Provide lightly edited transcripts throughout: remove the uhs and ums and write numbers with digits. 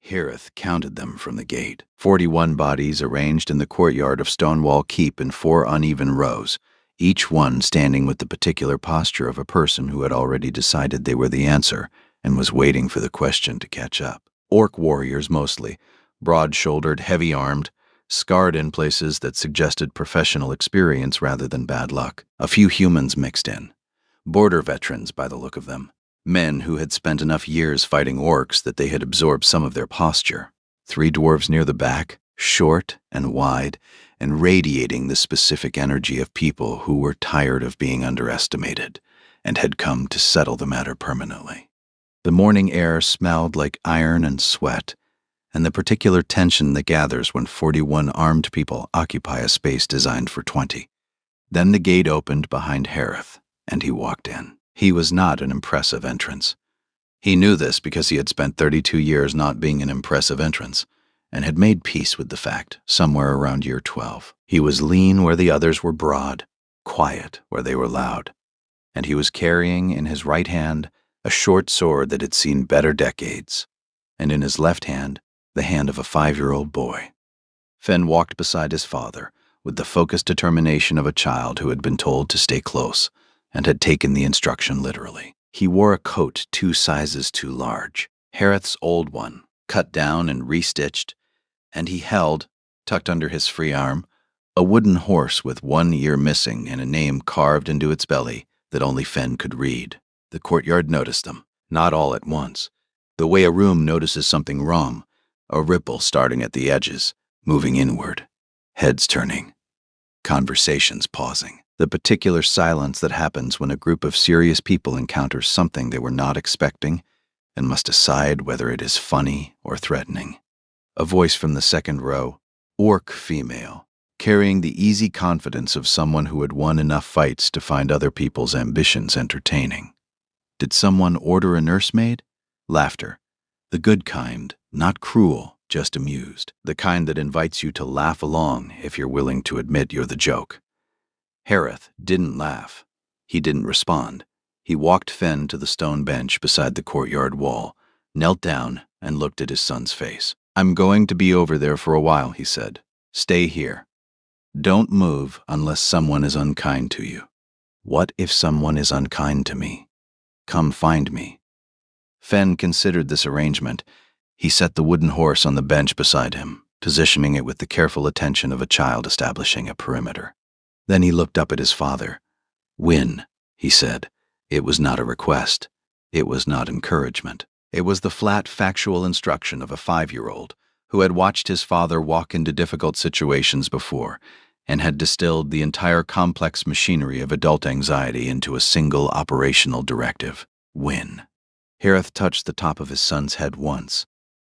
Harith counted them from the gate. 41 bodies arranged in the courtyard of Stonewall Keep in 4 uneven rows, each one standing with the particular posture of a person who had already decided they were the answer and was waiting for the question to catch up. Orc warriors mostly, broad-shouldered, heavy-armed, scarred in places that suggested professional experience rather than bad luck. A few humans mixed in. Border veterans by the look of them. Men who had spent enough years fighting orcs that they had absorbed some of their posture. 3 dwarves near the back, short and wide, and radiating the specific energy of people who were tired of being underestimated and had come to settle the matter permanently. The morning air smelled like iron and sweat, and the particular tension that gathers when 41 armed people occupy a space designed for 20. Then the gate opened behind Harith, and he walked in. He was not an impressive entrance. He knew this because he had spent 32 years not being an impressive entrance, and had made peace with the fact somewhere around year 12. He was lean where the others were broad, quiet where they were loud, and he was carrying in his right hand a short sword that had seen better decades, and in his left hand the hand of a 5-year-old boy. Fen walked beside his father with the focused determination of a child who had been told to stay close and had taken the instruction literally. He wore a coat 2 sizes too large, Harith's old one, cut down and restitched, and he held, tucked under his free arm, a wooden horse with 1 ear missing and a name carved into its belly that only Fen could read. The courtyard noticed them, not all at once. The way a room notices something wrong, a ripple starting at the edges, moving inward, heads turning, conversations pausing. The particular silence that happens when a group of serious people encounters something they were not expecting and must decide whether it is funny or threatening. A voice from the second row, orc female, carrying the easy confidence of someone who had won enough fights to find other people's ambitions entertaining. Did someone order a nursemaid? Laughter. The good kind, not cruel, just amused. The kind that invites you to laugh along if you're willing to admit you're the joke. Harith didn't laugh. He didn't respond. He walked Fen to the stone bench beside the courtyard wall, knelt down, and looked at his son's face. "I'm going to be over there for a while," he said. "Stay here. Don't move unless someone is unkind to you." What if someone is unkind to me? Come find me. Fen considered this arrangement. He set the wooden horse on the bench beside him, positioning it with the careful attention of a child establishing a perimeter. Then he looked up at his father. "Win," he said. It was not a request. It was not encouragement. It was the flat, factual instruction of a 5-year-old who had watched his father walk into difficult situations before and had distilled the entire complex machinery of adult anxiety into a single operational directive: win. Harith touched the top of his son's head once.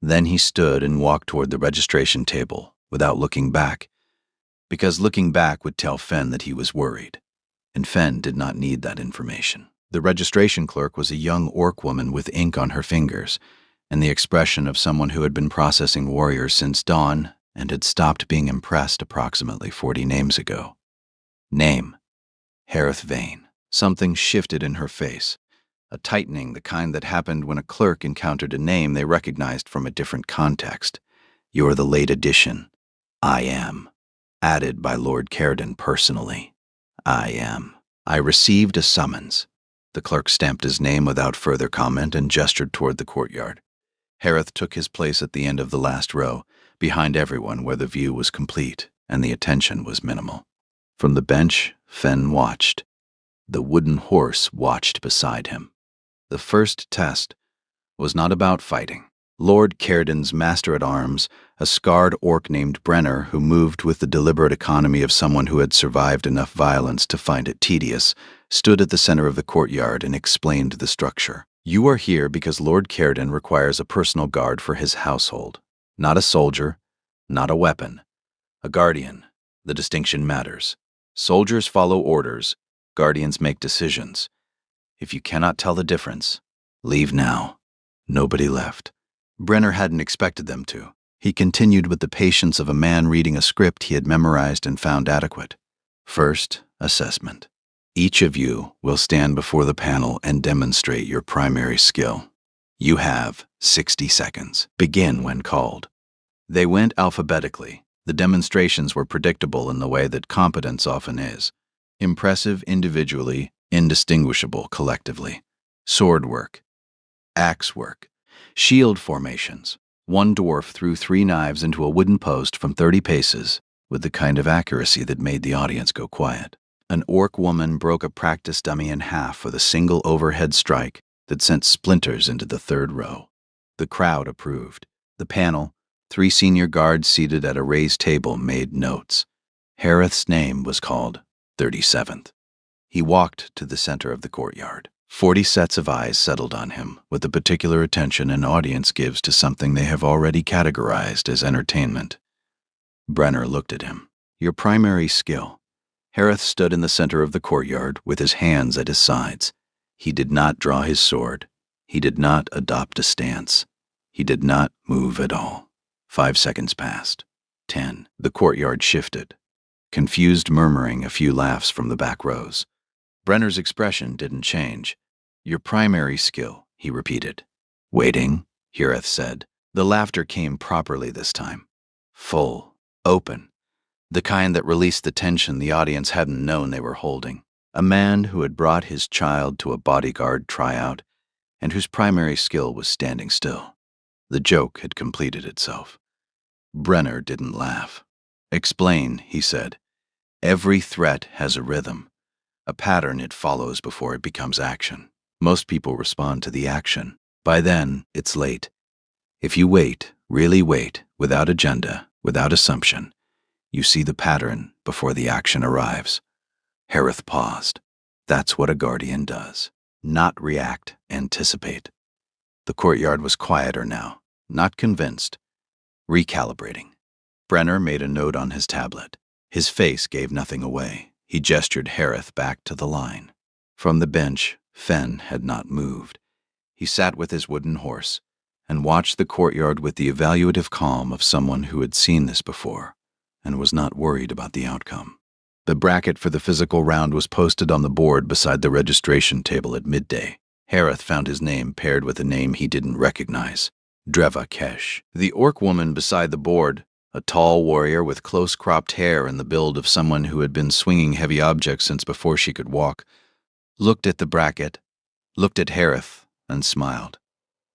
Then he stood and walked toward the registration table without looking back, because looking back would tell Fen that he was worried, and Fen did not need that information. The registration clerk was a young orc woman with ink on her fingers and the expression of someone who had been processing warriors since dawn and had stopped being impressed approximately 40 names ago. Name: Harith Vane. Something shifted in her face, a tightening, the kind that happened when a clerk encountered a name they recognized from a different context. "You're the late addition. I am. Added by Lord Cairden personally. I am. I received a summons." The clerk stamped his name without further comment and gestured toward the courtyard. Harith took his place at the end of the last row, behind everyone where the view was complete and the attention was minimal. From the bench, Fen watched. The wooden horse watched beside him. The first test was not about fighting. Lord Cairden's master-at-arms, a scarred orc named Brenner who moved with the deliberate economy of someone who had survived enough violence to find it tedious, stood at the center of the courtyard and explained the structure. "You are here because Lord Cairden requires a personal guard for his household. Not a soldier, not a weapon. A guardian. The distinction matters. Soldiers follow orders. Guardians make decisions. If you cannot tell the difference, leave now." Nobody left. Brenner hadn't expected them to. He continued with the patience of a man reading a script he had memorized and found adequate. First, assessment. Each of you will stand before the panel and demonstrate your primary skill. You have 60 seconds. Begin when called. They went alphabetically. The demonstrations were predictable in the way that competence often is. Impressive individually, indistinguishable collectively. Sword work, axe work, shield formations. One dwarf threw 3 knives into a wooden post from 30 paces with the kind of accuracy that made the audience go quiet. An orc woman broke a practice dummy in half with a single overhead strike that sent splinters into the 3rd row. The crowd approved. The panel, 3 senior guards seated at a raised table, made notes. Harith's name was called 37th. He walked to the center of the courtyard. 40 sets of eyes settled on him, with the particular attention an audience gives to something they have already categorized as entertainment. Brenner looked at him. Your primary skill. Harith stood in the center of the courtyard with his hands at his sides. He did not draw his sword. He did not adopt a stance. He did not move at all. 5 seconds passed. 10. The courtyard shifted. Confused murmuring, a few laughs from the back rows. Brenner's expression didn't change. Your primary skill, he repeated. Waiting, Harith said. The laughter came properly this time. Full, open. The kind that released the tension the audience hadn't known they were holding. A man who had brought his child to a bodyguard tryout and whose primary skill was standing still. The joke had completed itself. Brenner didn't laugh. Explain, he said. Every threat has a rhythm, a pattern it follows before it becomes action. Most people respond to the action. By then, it's late. If you wait, really wait, without agenda, without assumption, you see the pattern before the action arrives. Harith paused. That's what a guardian does. Not react, anticipate. The courtyard was quieter now, not convinced. Recalibrating. Brenner made a note on his tablet. His face gave nothing away. He gestured Harith back to the line. From the bench, Fenn had not moved. He sat with his wooden horse and watched the courtyard with the evaluative calm of someone who had seen this before and was not worried about the outcome. The bracket for the physical round was posted on the board beside the registration table at midday. Harith found his name paired with a name he didn't recognize. Dreva Kesh. The orc woman beside the board, a tall warrior with close-cropped hair and the build of someone who had been swinging heavy objects since before she could walk, looked at the bracket, looked at Harith, and smiled.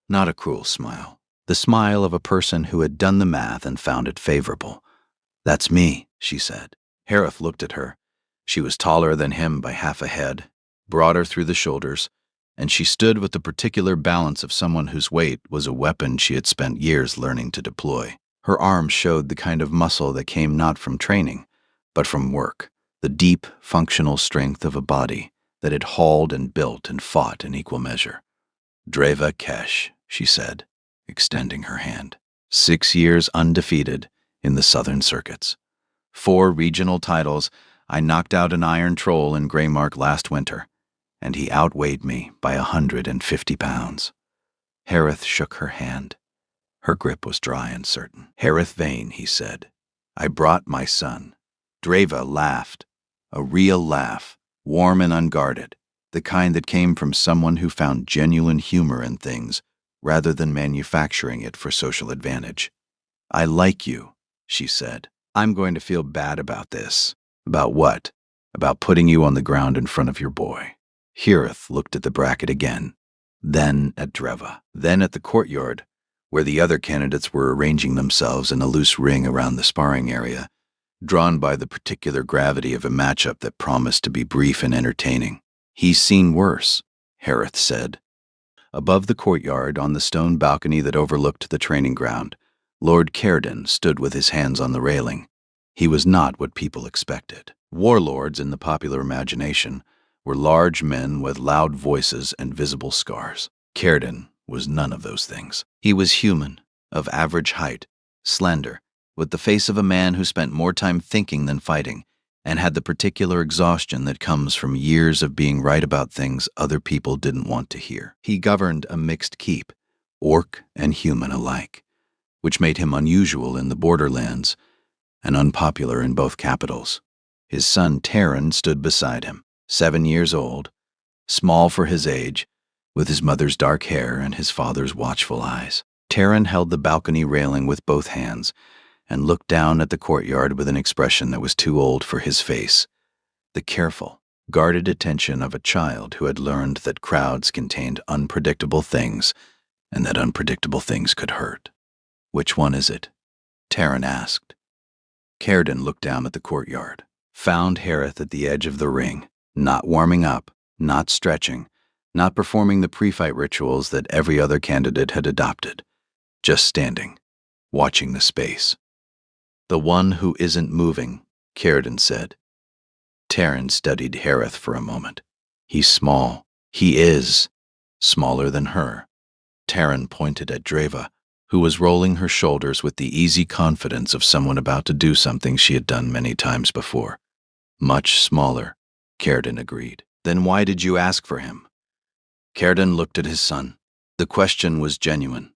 Not a cruel smile. The smile of a person who had done the math and found it favorable. That's me, she said. Harith looked at her. She was taller than him by half a head, broader through the shoulders, and she stood with the particular balance of someone whose weight was a weapon she had spent years learning to deploy. Her arms showed the kind of muscle that came not from training, but from work, the deep, functional strength of a body that had hauled and built and fought in equal measure. Dreva Kesh, she said, extending her hand. 6 years undefeated in the southern circuits. 4 regional titles. I knocked out an iron troll in Greymark last winter, and he outweighed me by 150 pounds. Harith shook her hand. Her grip was dry and certain. Harith Vane, he said. I brought my son. Dreva laughed. A real laugh, warm and unguarded, the kind that came from someone who found genuine humor in things rather than manufacturing it for social advantage. I like you, she said. I'm going to feel bad about this. About what? About putting you on the ground in front of your boy. Harith looked at the bracket again, then at Dreva, then at the courtyard, where the other candidates were arranging themselves in a loose ring around the sparring area, drawn by the particular gravity of a matchup that promised to be brief and entertaining. He's seen worse, Harith said. Above the courtyard, on the stone balcony that overlooked the training ground, Lord Cairden stood with his hands on the railing. He was not what people expected. Warlords, in the popular imagination, were large men with loud voices and visible scars. Cairden was none of those things. He was human, of average height, slender, with the face of a man who spent more time thinking than fighting, and had the particular exhaustion that comes from years of being right about things other people didn't want to hear. He governed a mixed keep, orc and human alike, which made him unusual in the borderlands and unpopular in both capitals. His son Terran stood beside him, 7 years old, small for his age, with his mother's dark hair and his father's watchful eyes. Taryn held the balcony railing with both hands and looked down at the courtyard with an expression that was too old for his face. The careful, guarded attention of a child who had learned that crowds contained unpredictable things and that unpredictable things could hurt. "Which one is it?" Taryn asked. Cerdyn looked down at the courtyard, found Harith at the edge of the ring, not warming up, not stretching, not performing the pre-fight rituals that every other candidate had adopted, just standing, watching the space. "The one who isn't moving," Cerdyn said. Taryn studied Harith for a moment. "He's small. He is smaller than her." Taryn pointed at Dreva, who was rolling her shoulders with the easy confidence of someone about to do something she had done many times before. "Much smaller," Cerdyn agreed. "Then why did you ask for him?" Cerdyn looked at his son. The question was genuine.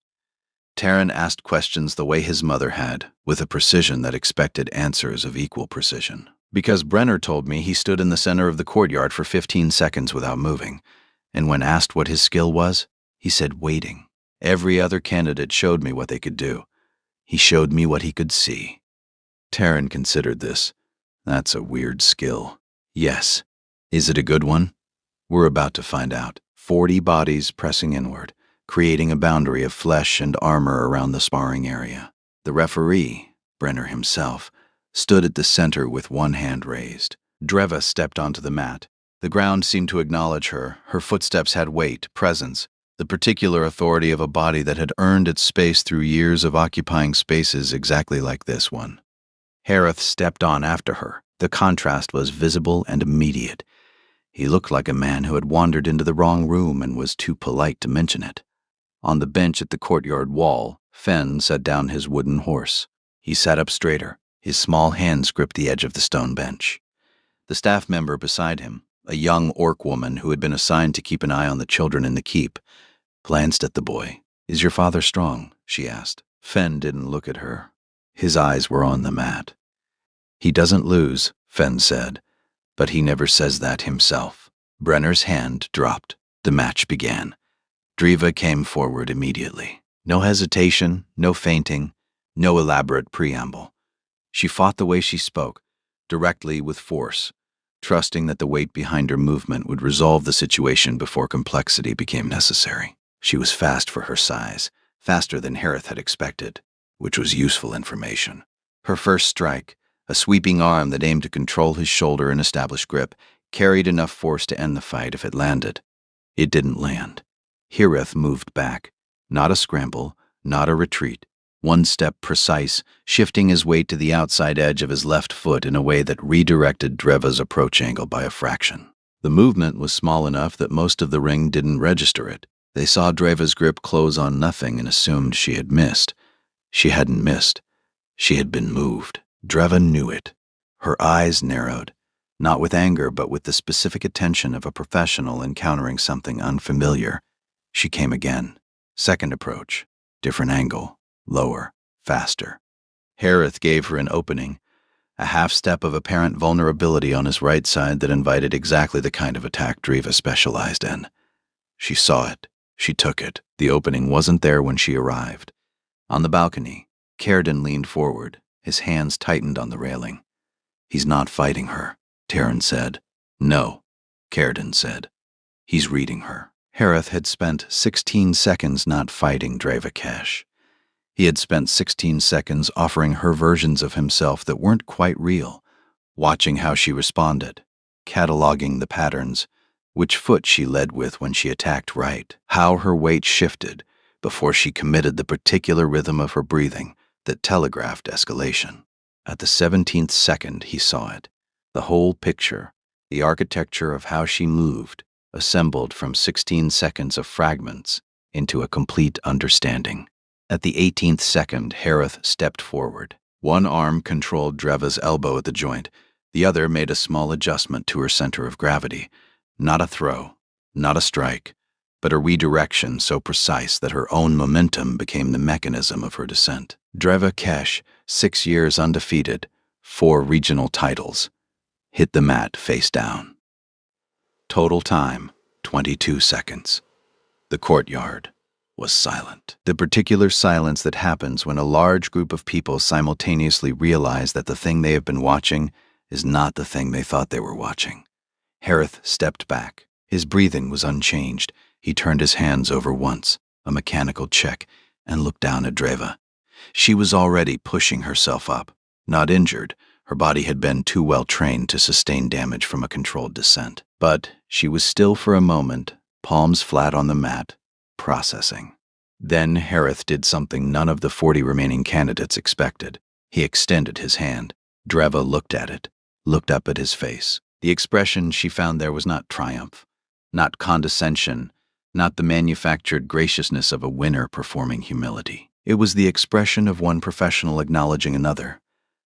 Taryn asked questions the way his mother had, with a precision that expected answers of equal precision. "Because Brenner told me he stood in the center of the courtyard for 15 seconds without moving, and when asked what his skill was, he said waiting. Every other candidate showed me what they could do. He showed me what he could see." Taryn considered this. "That's a weird skill." "Yes. Is it a good one?" "We're about to find out." 40 bodies pressing inward, creating a boundary of flesh and armor around the sparring area. The referee, Brenner himself, stood at the center with one hand raised. Dreva stepped onto the mat. The ground seemed to acknowledge her. Her footsteps had weight, presence, the particular authority of a body that had earned its space through years of occupying spaces exactly like this one. Harith stepped on after her. The contrast was visible and immediate. He looked like a man who had wandered into the wrong room and was too polite to mention it. On the bench at the courtyard wall, Fenn set down his wooden horse. He sat up straighter. His small hands gripped the edge of the stone bench. The staff member beside him, a young orc woman who had been assigned to keep an eye on the children in the keep, glanced at the boy. "Is your father strong?" she asked. Fenn didn't look at her. His eyes were on the mat. "He doesn't lose," Fenn said, "but he never says that himself." Brenner's hand dropped. The match began. Dreva came forward immediately. No hesitation, no feinting, no elaborate preamble. She fought the way she spoke, directly with force, trusting that the weight behind her movement would resolve the situation before complexity became necessary. She was fast for her size, faster than Harith had expected, which was useful information. Her first strike, a sweeping arm that aimed to control his shoulder and establish grip, carried enough force to end the fight if it landed. It didn't land. Harith moved back. Not a scramble, not a retreat. One step precise, shifting his weight to the outside edge of his left foot in a way that redirected Dreva's approach angle by a fraction. The movement was small enough that most of the ring didn't register it. They saw Dreva's grip close on nothing and assumed she had missed. She hadn't missed. She had been moved. Dreva knew it. Her eyes narrowed, not with anger but with the specific attention of a professional encountering something unfamiliar. She came again. Second approach. Different angle. Lower. Faster. Harith gave her an opening, a half-step of apparent vulnerability on his right side that invited exactly the kind of attack Dreva specialized in. She saw it. She took it. The opening wasn't there when she arrived. On the balcony, Cerdyn leaned forward, his hands tightened on the railing. "He's not fighting her," Taryn said. "No," Cerdyn said. "He's reading her." Harith had spent 16 seconds not fighting Dreva Kesh. He had spent 16 seconds offering her versions of himself that weren't quite real, watching how she responded, cataloging the patterns, which foot she led with when she attacked right, how her weight shifted before she committed the particular rhythm of her breathing that telegraphed escalation. At the 17th second, he saw it. The whole picture, the architecture of how she moved, assembled from 16 seconds of fragments into a complete understanding. At the 18th second, Harith stepped forward. One arm controlled Dreva's elbow at the joint. The other made a small adjustment to her center of gravity. Not a throw, not a strike, but a redirection so precise that her own momentum became the mechanism of her descent. Dreva Kesh, 6 years undefeated, 4 regional titles, hit the mat face down. Total time, 22 seconds. The courtyard was silent. The particular silence that happens when a large group of people simultaneously realize that the thing they have been watching is not the thing they thought they were watching. Harith stepped back. His breathing was unchanged. He turned his hands over once, a mechanical check, and looked down at Dreva. She was already pushing herself up. Not injured, her body had been too well trained to sustain damage from a controlled descent. But she was still for a moment, palms flat on the mat, processing. Then Harith did something none of the 40 remaining candidates expected. He extended his hand. Dreva looked at it, looked up at his face. The expression she found there was not triumph, not condescension, not the manufactured graciousness of a winner performing humility. It was the expression of one professional acknowledging another,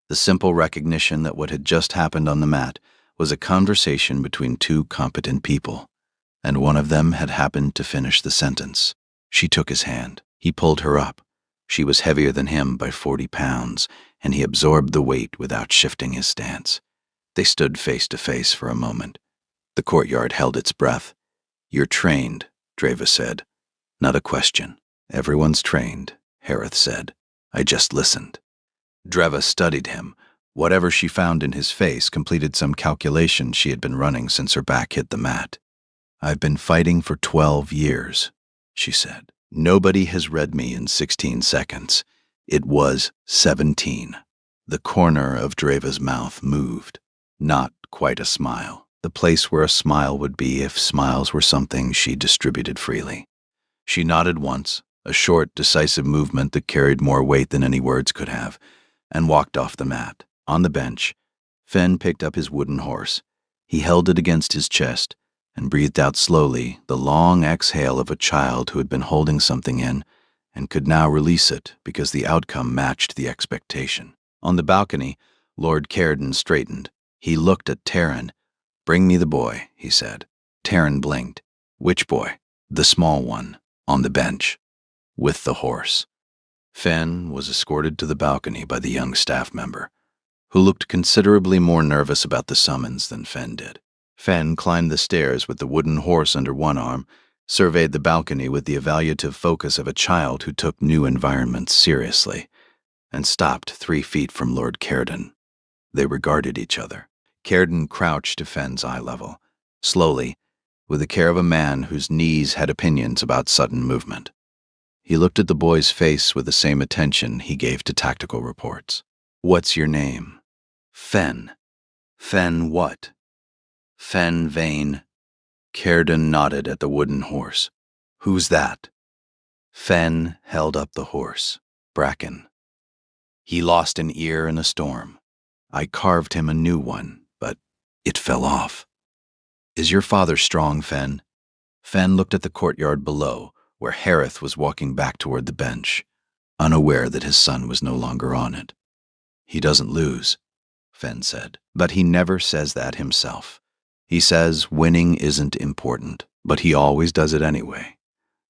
the simple recognition that what had just happened on the mat was a conversation between two competent people, and one of them had happened to finish the sentence. She took his hand. He pulled her up. She was heavier than him by 40 pounds, and he absorbed the weight without shifting his stance. They stood face to face for a moment. The courtyard held its breath. "You're trained," Dreva said. "Not a question." "Everyone's trained," Harith said. "I just listened." Dreva studied him. Whatever she found in his face completed some calculation she had been running since her back hit the mat. "I've been fighting for 12 years, she said. "Nobody has read me in 16 seconds. It was 17. The corner of Dreva's mouth moved. Not quite a smile. The place where a smile would be if smiles were something she distributed freely. She nodded once, a short, decisive movement that carried more weight than any words could have, and walked off the mat. On the bench, Fen picked up his wooden horse. He held it against his chest and breathed out slowly the long exhale of a child who had been holding something in and could now release it because the outcome matched the expectation. On the balcony, Lord Cairden straightened. He looked at Taryn. "Bring me the boy," he said. Taryn blinked. "Which boy?" "The small one, on the bench, with the horse." Fen was escorted to the balcony by the young staff member, who looked considerably more nervous about the summons than Fen did. Fen climbed the stairs with the wooden horse under one arm, surveyed the balcony with the evaluative focus of a child who took new environments seriously, and stopped 3 feet from Lord Cairden. They regarded each other. Cairden crouched to Fen's eye level, slowly, with the care of a man whose knees had opinions about sudden movement. He looked at the boy's face with the same attention he gave to tactical reports. "What's your name?" "Fen." "Fen what?" "Fen Vane." Cairden nodded at the wooden horse. "Who's that?" Fen held up the horse. "Bracken. He lost an ear in a storm. I carved him a new one, but it fell off." "Is your father strong, Fen?" Fen looked at the courtyard below, where Harith was walking back toward the bench, unaware that his son was no longer on it. "He doesn't lose," Fen said, "but he never says that himself. He says winning isn't important, but he always does it anyway."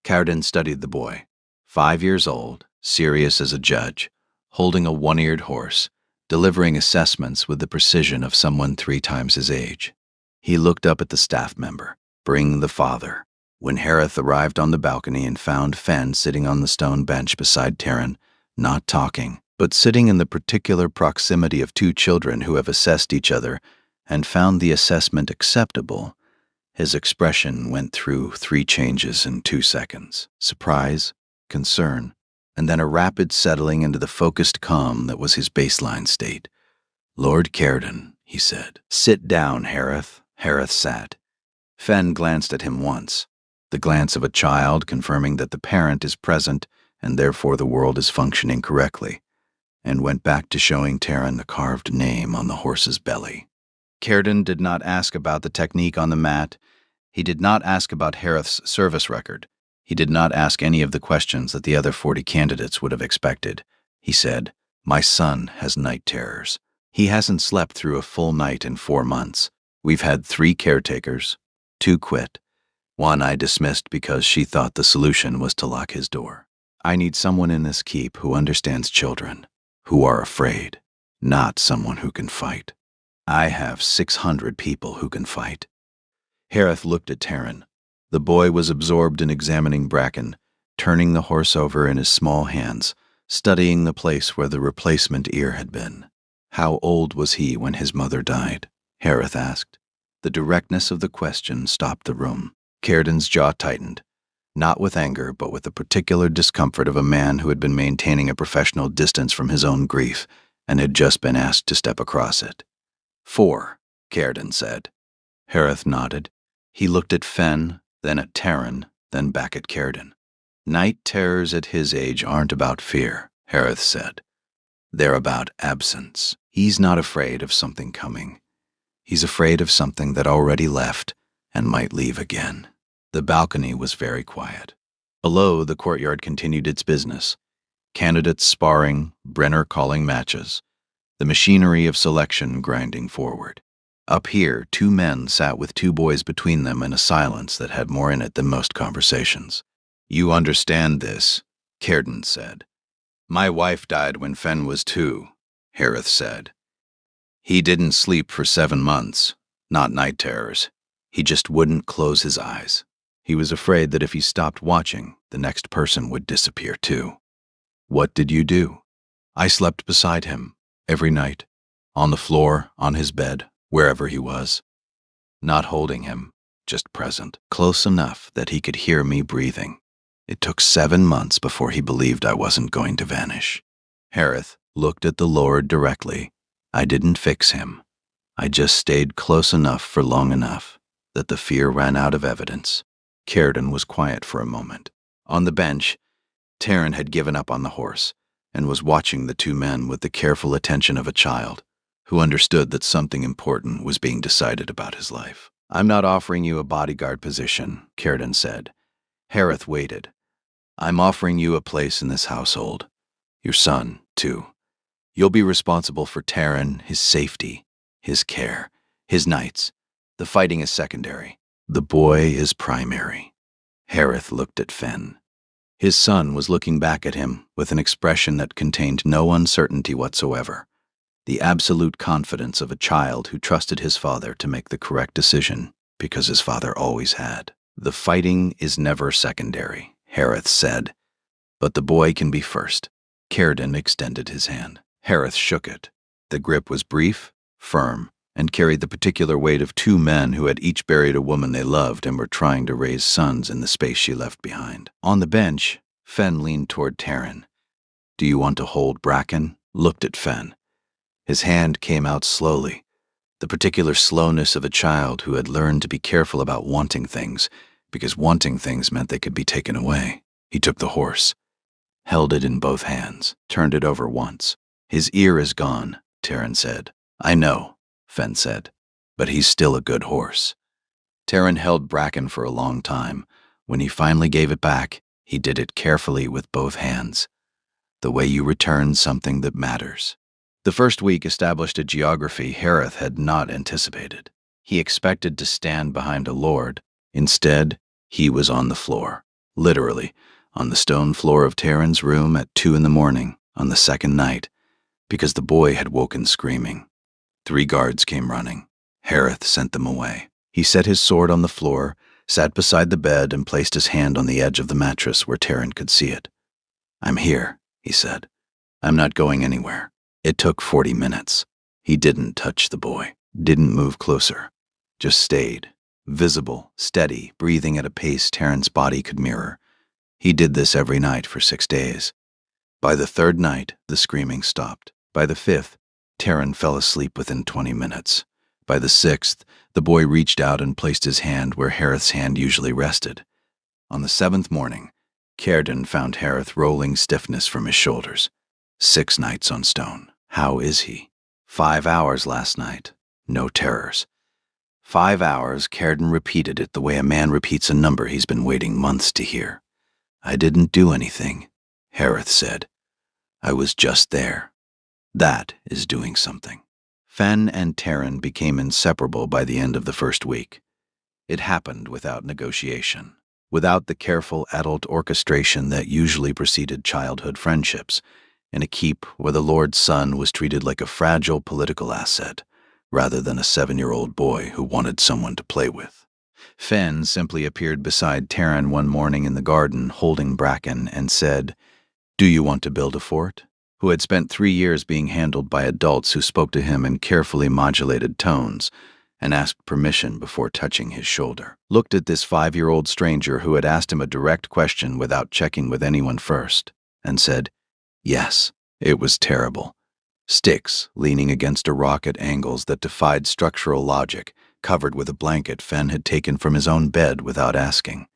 Cairden studied the boy, 5 years old, serious as a judge, holding a one-eared horse, delivering assessments with the precision of someone 3 times his age. He looked up at the staff member. "Bring the father." When Harith arrived on the balcony and found Fen sitting on the stone bench beside Taryn, not talking, but sitting in the particular proximity of 2 children who have assessed each other and found the assessment acceptable, his expression went through 3 changes in 2 seconds. Surprise, concern, and then a rapid settling into the focused calm that was his baseline state. "Lord Cairden," he said. "Sit down, Harith." Harith sat. Fen glanced at him once, the glance of a child confirming that the parent is present and therefore the world is functioning correctly, and went back to showing Taryn the carved name on the horse's belly. Cairden did not ask about the technique on the mat. He did not ask about Harith's service record. He did not ask any of the questions that the other 40 candidates would have expected. He said, "My son has night terrors. He hasn't slept through a full night in 4 months. We've had 3 caretakers. 2 quit. 1 I dismissed because she thought the solution was to lock his door. I need someone in this keep who understands children, who are afraid, not someone who can fight. I have 600 people who can fight." Harith looked at Taryn. The boy was absorbed in examining Bracken, turning the horse over in his small hands, studying the place where the replacement ear had been. How old was he when his mother died? Harith asked. The directness of the question stopped the room. Cariden's jaw tightened, not with anger, but with the particular discomfort of a man who had been maintaining a professional distance from his own grief and had just been asked to step across it. 4, Cariden said. Harith nodded. He looked at Fen, then at Taryn, then back at Cariden. Night terrors at his age aren't about fear, Harith said. They're about absence. He's not afraid of something coming. He's afraid of something that already left and might leave again. The balcony was very quiet. Below, the courtyard continued its business. Candidates sparring, Brenner calling matches, the machinery of selection grinding forward. Up here, 2 men sat with 2 boys between them in a silence that had more in it than most conversations. You understand this, Cariden said. My wife died when Fen was 2, Harith said. He didn't sleep for 7 months, not night terrors. He just wouldn't close his eyes. He was afraid that if he stopped watching, the next person would disappear too. What did you do? I slept beside him, every night, on the floor, on his bed, wherever he was. Not holding him, just present, close enough that he could hear me breathing. It took 7 months before he believed I wasn't going to vanish. Harith looked at the Lord directly. I didn't fix him. I just stayed close enough for long enough that the fear ran out of evidence. Cariden was quiet for a moment. On the bench, Taryn had given up on the horse and was watching the 2 men with the careful attention of a child who understood that something important was being decided about his life. I'm not offering you a bodyguard position, Cariden said. Harith waited. I'm offering you a place in this household. Your son, too. You'll be responsible for Taryn, his safety, his care, his nights. The fighting is secondary. The boy is primary. Harith looked at Fen. His son was looking back at him with an expression that contained no uncertainty whatsoever, the absolute confidence of a child who trusted his father to make the correct decision because his father always had. The fighting is never secondary, Harith said, but the boy can be first. Cariden extended his hand. Harith shook it. The grip was brief, firm, and carried the particular weight of 2 men who had each buried a woman they loved and were trying to raise sons in the space she left behind. On the bench, Fen leaned toward Taryn. Do you want to hold Bracken? Looked at Fen. His hand came out slowly, the particular slowness of a child who had learned to be careful about wanting things, because wanting things meant they could be taken away. He took the horse, held it in both hands, turned it over once. His ear is gone, Taryn said. I know, Fen said, but he's still a good horse. Taryn held Bracken for a long time. When he finally gave it back, he did it carefully with both hands, the way you return something that matters. The first week established a geography Harith had not anticipated. He expected to stand behind a lord. Instead, he was on the floor, literally, on the stone floor of Taryn's room at 2 in the morning on the 2nd night, because the boy had woken screaming. 3 guards came running. Harith sent them away. He set his sword on the floor, sat beside the bed, and placed his hand on the edge of the mattress where Taryn could see it. I'm here, he said. I'm not going anywhere. It took 40 minutes. He didn't touch the boy, didn't move closer, just stayed, visible, steady, breathing at a pace Taryn's body could mirror. He did this every night for 6 days. By the 3rd night, the screaming stopped. By the 5th, Taryn fell asleep within 20 minutes. By the 6th, the boy reached out and placed his hand where Harith's hand usually rested. On the 7th morning, Cariden found Harith rolling stiffness from his shoulders. 6 nights on stone. How is he? 5 hours last night. No terrors. 5 hours, Cariden repeated it the way a man repeats a number he's been waiting months to hear. I didn't do anything, Harith said. I was just there. That is doing something. Fen and Taryn became inseparable by the end of the 1st week. It happened without negotiation, without the careful adult orchestration that usually preceded childhood friendships, in a keep where the Lord's son was treated like a fragile political asset, rather than a 7-year-old boy who wanted someone to play with. Fen simply appeared beside Taryn one morning in the garden holding bracken and said, "Do you want to build a fort?" Who had spent 3 years being handled by adults who spoke to him in carefully modulated tones and asked permission before touching his shoulder. Looked at this 5-year-old stranger who had asked him a direct question without checking with anyone first, and said, yes. It was terrible. Sticks leaning against a rock at angles that defied structural logic, covered with a blanket Fen had taken from his own bed without asking.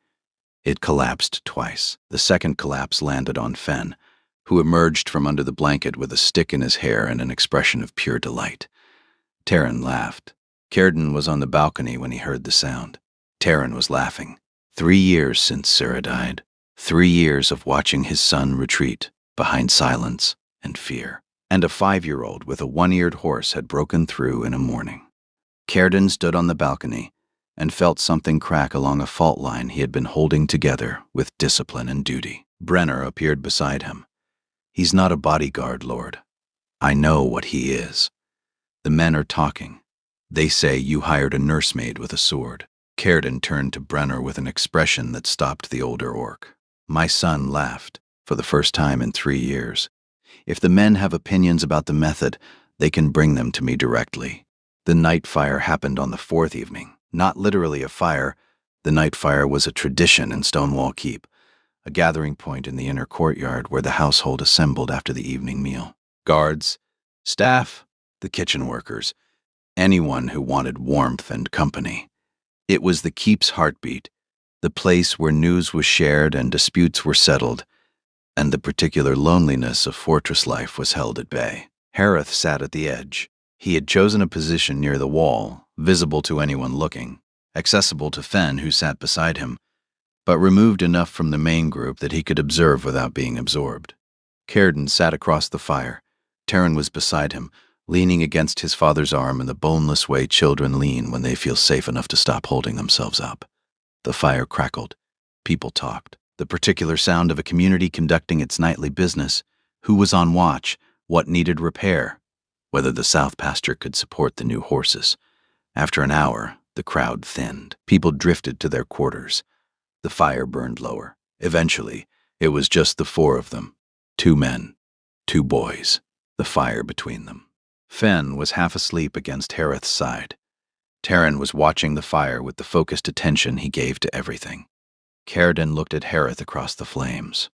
It collapsed twice. The second collapse landed on Fen, who emerged from under the blanket with a stick in his hair and an expression of pure delight. Taryn laughed. Cairden was on the balcony when he heard the sound. Taryn was laughing. 3 years since Sarah died. 3 years of watching his son retreat behind silence and fear. And a 5-year-old with a one-eared horse had broken through in a morning. Cairden stood on the balcony and felt something crack along a fault line he had been holding together with discipline and duty. Brenner appeared beside him. "He's not a bodyguard, Lord. I know what he is. The men are talking. They say you hired a nursemaid with a sword." Cairden turned to Brenner with an expression that stopped the older orc. My son laughed, for the first time in 3 years. If the men have opinions about the method, they can bring them to me directly. The night fire happened on the 4th evening. Not literally a fire. The night fire was a tradition in Stonewall Keep, a gathering point in the inner courtyard where the household assembled after the evening meal. Guards, staff, the kitchen workers, anyone who wanted warmth and company. It was the Keep's heartbeat, the place where news was shared and disputes were settled, and the particular loneliness of fortress life was held at bay. Harith sat at the edge. He had chosen a position near the wall, visible to anyone looking, accessible to Fen, who sat beside him, but removed enough from the main group that he could observe without being absorbed. Cairden sat across the fire. Taryn was beside him, leaning against his father's arm in the boneless way children lean when they feel safe enough to stop holding themselves up. The fire crackled. People talked. The particular sound of a community conducting its nightly business, who was on watch, what needed repair, whether the south pasture could support the new horses. After an hour, the crowd thinned. People drifted to their quarters. The fire burned lower. Eventually, it was just the 4 of them. 2 men, 2 boys, the fire between them. Fen was half asleep against Harith's side. Taryn was watching the fire with the focused attention he gave to everything. Cairden looked at Harith across the flames.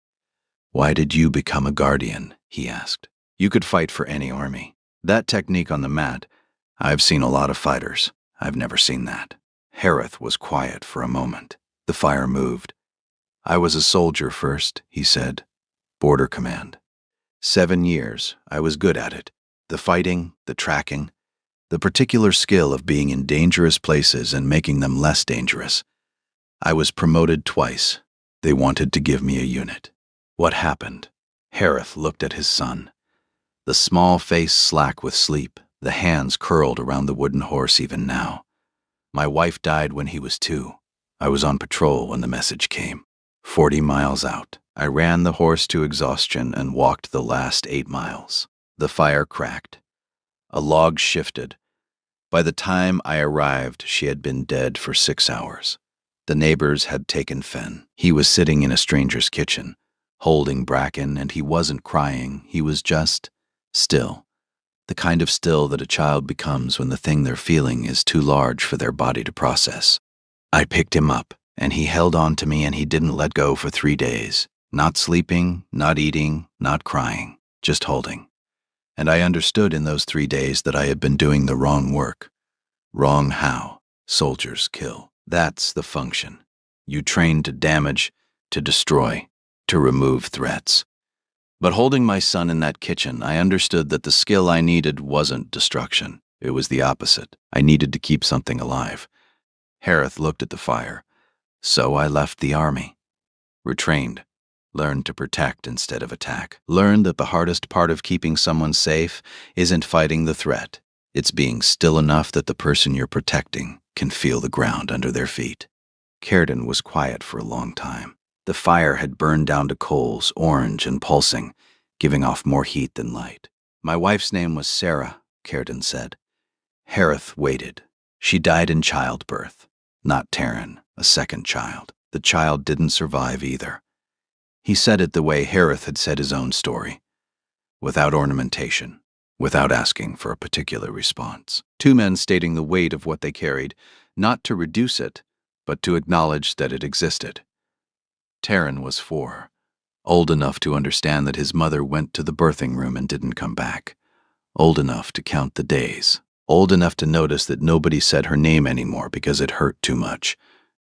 "Why did you become a guardian?" he asked. "You could fight for any army. That technique on the mat, I've seen a lot of fighters. I've never seen that." Harith was quiet for a moment. The fire moved. "I was a soldier first," he said. "Border command. 7 years. I was good at it. The fighting, the tracking, the particular skill of being in dangerous places and making them less dangerous. I was promoted twice. They wanted to give me a unit." "What happened?" Harith looked at his son. The small face slack with sleep, the hands curled around the wooden horse even now. "My wife died when he was 2. I was on patrol when the message came. 40 miles out. I ran the horse to exhaustion and walked the last 8 miles. The fire cracked. A log shifted. By the time I arrived, she had been dead for 6 hours. The neighbors had taken Fen. He was sitting in a stranger's kitchen, holding bracken, and he wasn't crying. He was just still. The kind of still that a child becomes when the thing they're feeling is too large for their body to process. I picked him up, and he held on to me, and he didn't let go for 3 days. Not sleeping, not eating, not crying, just holding. And I understood in those 3 days that I had been doing the wrong work. Wrong how? Soldiers kill. That's the function. You train to damage, to destroy, to remove threats. But holding my son in that kitchen, I understood that the skill I needed wasn't destruction. It was the opposite. I needed to keep something alive. Harith looked at the fire. So I left the army. Retrained. Learned to protect instead of attack. Learned that the hardest part of keeping someone safe isn't fighting the threat. It's being still enough that the person you're protecting can feel the ground under their feet. Cairden was quiet for a long time. The fire had burned down to coals, orange and pulsing, giving off more heat than light. "My wife's name was Sarah," Cairden said. Harith waited. "She died in childbirth, not Taryn. A second child. The child didn't survive either. He said it the way Harith had said his own story, without ornamentation, without asking for a particular response. Two men stating the weight of what they carried, not to reduce it, but to acknowledge that it existed. Taryn was 4, old enough to understand that his mother went to the birthing room and didn't come back, old enough to count the days, old enough to notice that nobody said her name anymore because it hurt too much.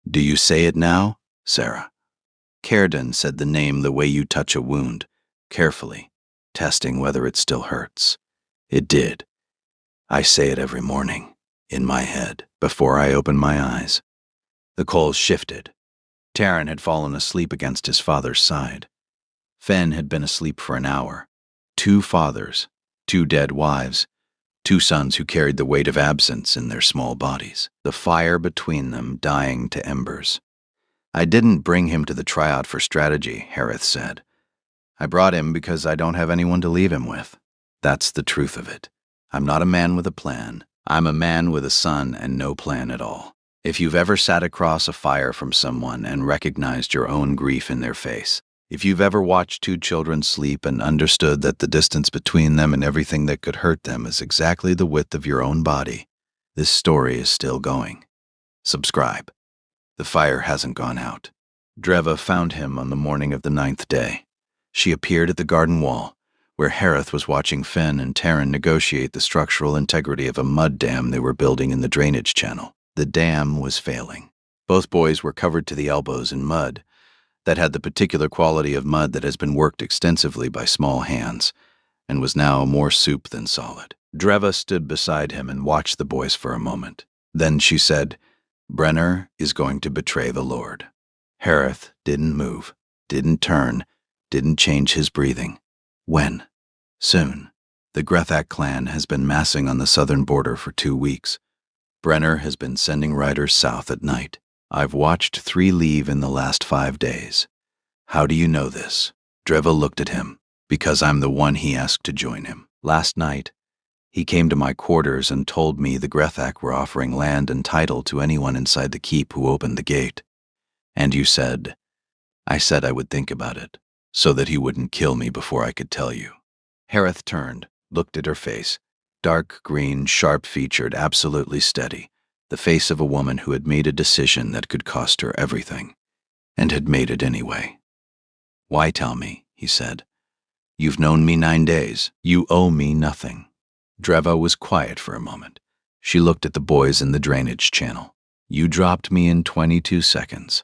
"Do you say it now, Sarah?" Cairden said the name the way you touch a wound, carefully, testing whether it still hurts. It did. I say it every morning, in my head, before I open my eyes. The coals shifted. Taryn had fallen asleep against his father's side. Fen had been asleep for an hour. 2 fathers, 2 dead wives, 2 sons who carried the weight of absence in their small bodies, the fire between them dying to embers. "I didn't bring him to the tryout for strategy," Harith said. "I brought him because I don't have anyone to leave him with. That's the truth of it. I'm not a man with a plan. I'm a man with a son and no plan at all. If you've ever sat across a fire from someone and recognized your own grief in their face, if you've ever watched 2 children sleep and understood that the distance between them and everything that could hurt them is exactly the width of your own body, this story is still going. Subscribe. The fire hasn't gone out." Dreva found him on the morning of the 9th day. She appeared at the garden wall, where Harith was watching Fen and Taryn negotiate the structural integrity of a mud dam they were building in the drainage channel. The dam was failing. Both boys were covered to the elbows in mud that had the particular quality of mud that has been worked extensively by small hands, and was now more soup than solid. Dreva stood beside him and watched the boys for a moment. Then she said, "Brenner is going to betray the Lord." Harith didn't move, didn't turn, didn't change his breathing. "When?" "Soon. The Grethak clan has been massing on the southern border for 2 weeks. Brenner has been sending riders south at night. I've watched 3 leave in the last 5 days. How do you know this?" Dreva looked at him. "Because I'm the one he asked to join him. Last night, he came to my quarters and told me the Grethak were offering land and title to anyone inside the keep who opened the gate. And you said," "I said I would think about it, so that he wouldn't kill me before I could tell you." Harith turned, looked at her face, dark green, sharp-featured, absolutely steady, the face of a woman who had made a decision that could cost her everything, and had made it anyway. "Why tell me?" he said. "You've known me 9 days. You owe me nothing." Dreva was quiet for a moment. She looked at the boys in the drainage channel. "You dropped me in 22 seconds.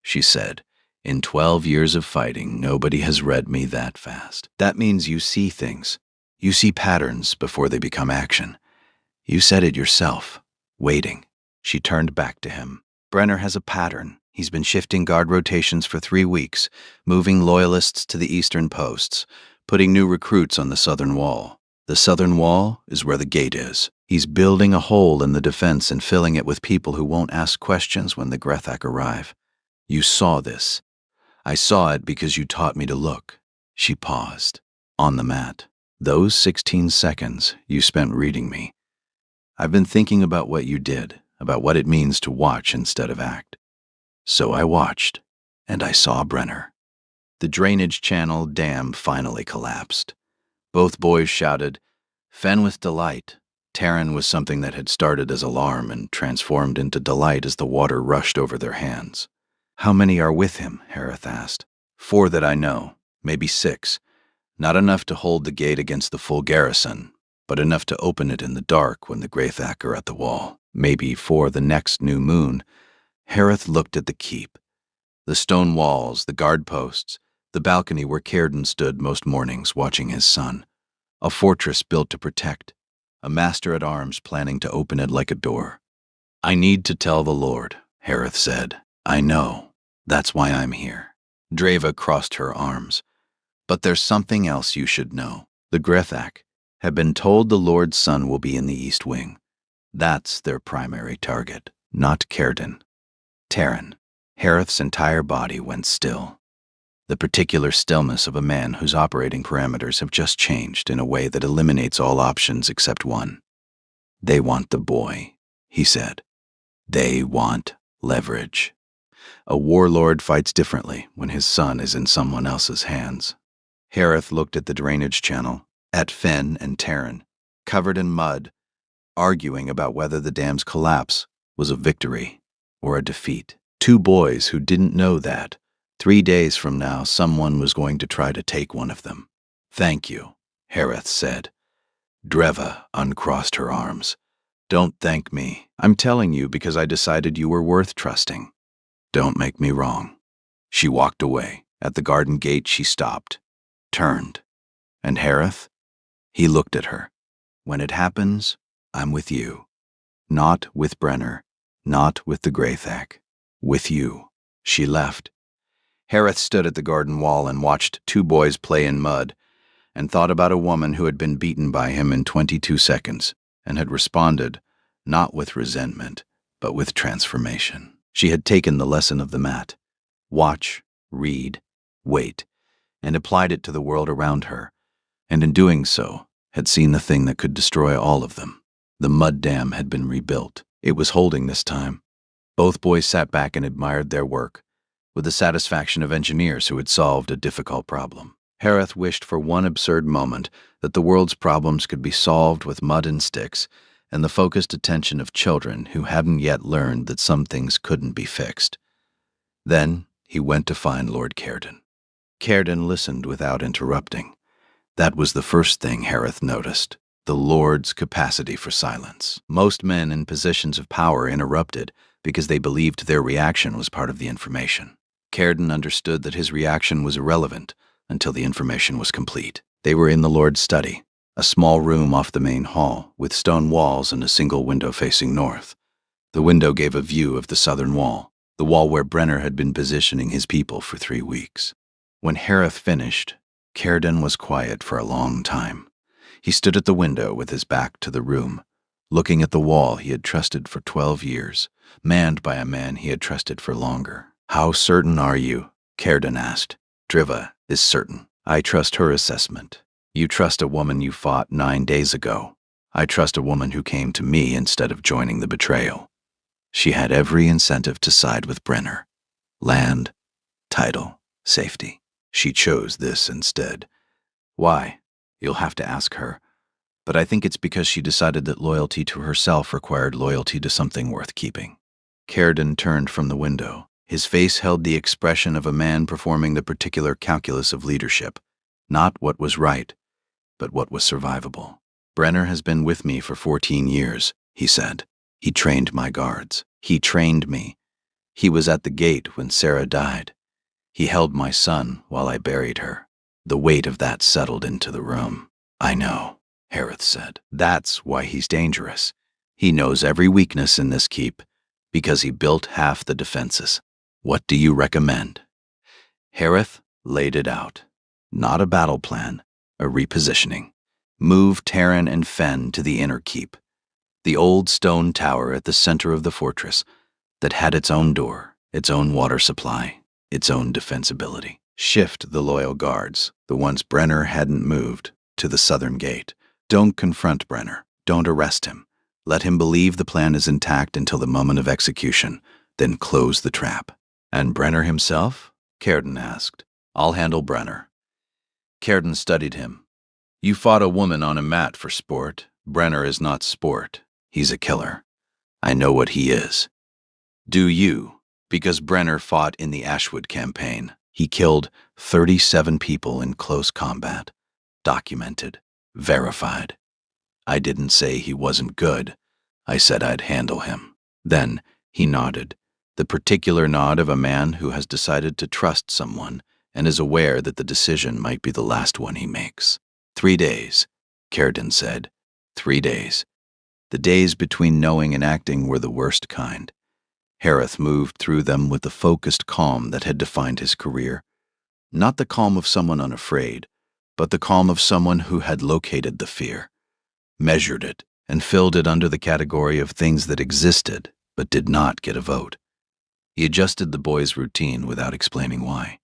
She said, "In 12 years of fighting, nobody has read me that fast." That means you see things. You see patterns before they become action. You said it yourself. Waiting. She turned back to him. "Brenner has a pattern. He's been shifting guard rotations for 3 weeks, moving loyalists to the eastern posts, putting new recruits on the southern wall. The southern wall is where the gate is. He's building a hole in the defense and filling it with people who won't ask questions when the Grethak arrive. You saw this. I saw it because you taught me to look." She paused. "On the mat. Those 16 seconds you spent reading me. I've been thinking about what you did, about what it means to watch instead of act. So I watched, and I saw Brenner." The drainage channel dam finally collapsed. Both boys shouted, Fen with delight. Taryn was something that had started as alarm and transformed into delight as the water rushed over their hands. "How many are with him?" Harith asked. 4 that I know, maybe 6. Not enough to hold the gate against the full garrison, but enough to open it in the dark when the Grethak are at the wall. Maybe for the next new moon. Harith looked at the keep. The stone walls, the guard posts, the balcony where Cairden stood most mornings watching his son. A fortress built to protect, a master-at-arms planning to open it like a door. "I need to tell the Lord," Harith said. "I know. That's why I'm here." Dreva crossed her arms. "But there's something else you should know. The Grethak have been told the Lord's son will be in the East Wing. That's their primary target, not Cairden." Taryn. Harith's entire body went still. The particular stillness of a man whose operating parameters have just changed in a way that eliminates all options except one. "They want the boy," he said. "They want leverage." A warlord fights differently when his son is in someone else's hands. Harith looked at the drainage channel, at Fen and Taryn, covered in mud, arguing about whether the dam's collapse was a victory or a defeat. Two boys who didn't know that 3 days from now someone was going to try to take one of them. "Thank you," Harith said. Dreva uncrossed her arms. "Don't thank me. I'm telling you because I decided you were worth trusting. Don't make me wrong." She walked away. At the garden gate she stopped, turned. "And Harith?" He looked at her. "When it happens, I'm with you. Not with Brenner, not with the Greythak. With you." She left. Harith stood at the garden wall and watched two boys play in mud, and thought about a woman who had been beaten by him in 22 seconds and had responded, not with resentment, but with transformation. She had taken the lesson of the mat: watch, read, wait, and applied it to the world around her, and in doing so, had seen the thing that could destroy all of them. The mud dam had been rebuilt. It was holding this time. Both boys sat back and admired their work, with the satisfaction of engineers who had solved a difficult problem. Harith wished for one absurd moment that the world's problems could be solved with mud and sticks and the focused attention of children who hadn't yet learned that some things couldn't be fixed. Then he went to find Lord Cairden. Cairden listened without interrupting. That was the first thing Harith noticed: the Lord's capacity for silence. Most men in positions of power interrupted because they believed their reaction was part of the information. Cairden understood that his reaction was irrelevant until the information was complete. They were in the Lord's study, a small room off the main hall, with stone walls and a single window facing north. The window gave a view of the southern wall, the wall where Brenner had been positioning his people for 3 weeks. When Harith finished, Cairden was quiet for a long time. He stood at the window with his back to the room, looking at the wall he had trusted for 12 years, manned by a man he had trusted for longer. "How certain are you?" Cairden asked. "Dreva is certain. I trust her assessment. You trust a woman you fought 9 days ago. I trust a woman who came to me instead of joining the betrayal. She had every incentive to side with Brenner. Land, title, safety. She chose this instead. Why? You'll have to ask her. But I think it's because she decided that loyalty to herself required loyalty to something worth keeping." Cairden turned from the window. His face held the expression of a man performing the particular calculus of leadership, not what was right, but what was survivable. "Brenner has been with me for 14 years, he said. "He trained my guards. He trained me. He was at the gate when Sarah died. He held my son while I buried her." The weight of that settled into the room. "I know," Harith said. "That's why he's dangerous. He knows every weakness in this keep, because he built half the defenses. What do you recommend?" Harith laid it out. Not a battle plan, a repositioning. Move Taryn and Fen to the inner keep, the old stone tower at the center of the fortress that had its own door, its own water supply, its own defensibility. Shift the loyal guards, the ones Brenner hadn't moved, to the southern gate. Don't confront Brenner. Don't arrest him. Let him believe the plan is intact until the moment of execution, then close the trap. "And Brenner himself?" Cairden asked. "I'll handle Brenner." Cairden studied him. "You fought a woman on a mat for sport. Brenner is not sport. He's a killer. I know what he is. Do you? Because Brenner fought in the Ashwood campaign. He killed 37 people in close combat. Documented. Verified. I didn't say he wasn't good. I said I'd handle him." Then he nodded, the particular nod of a man who has decided to trust someone and is aware that the decision might be the last one he makes. 3 days, Cairden said. 3 days. The days between knowing and acting were the worst kind. Harith moved through them with the focused calm that had defined his career. Not the calm of someone unafraid, but the calm of someone who had located the fear, measured it, and filled it under the category of things that existed but did not get a vote. He adjusted the boys' routine without explaining why.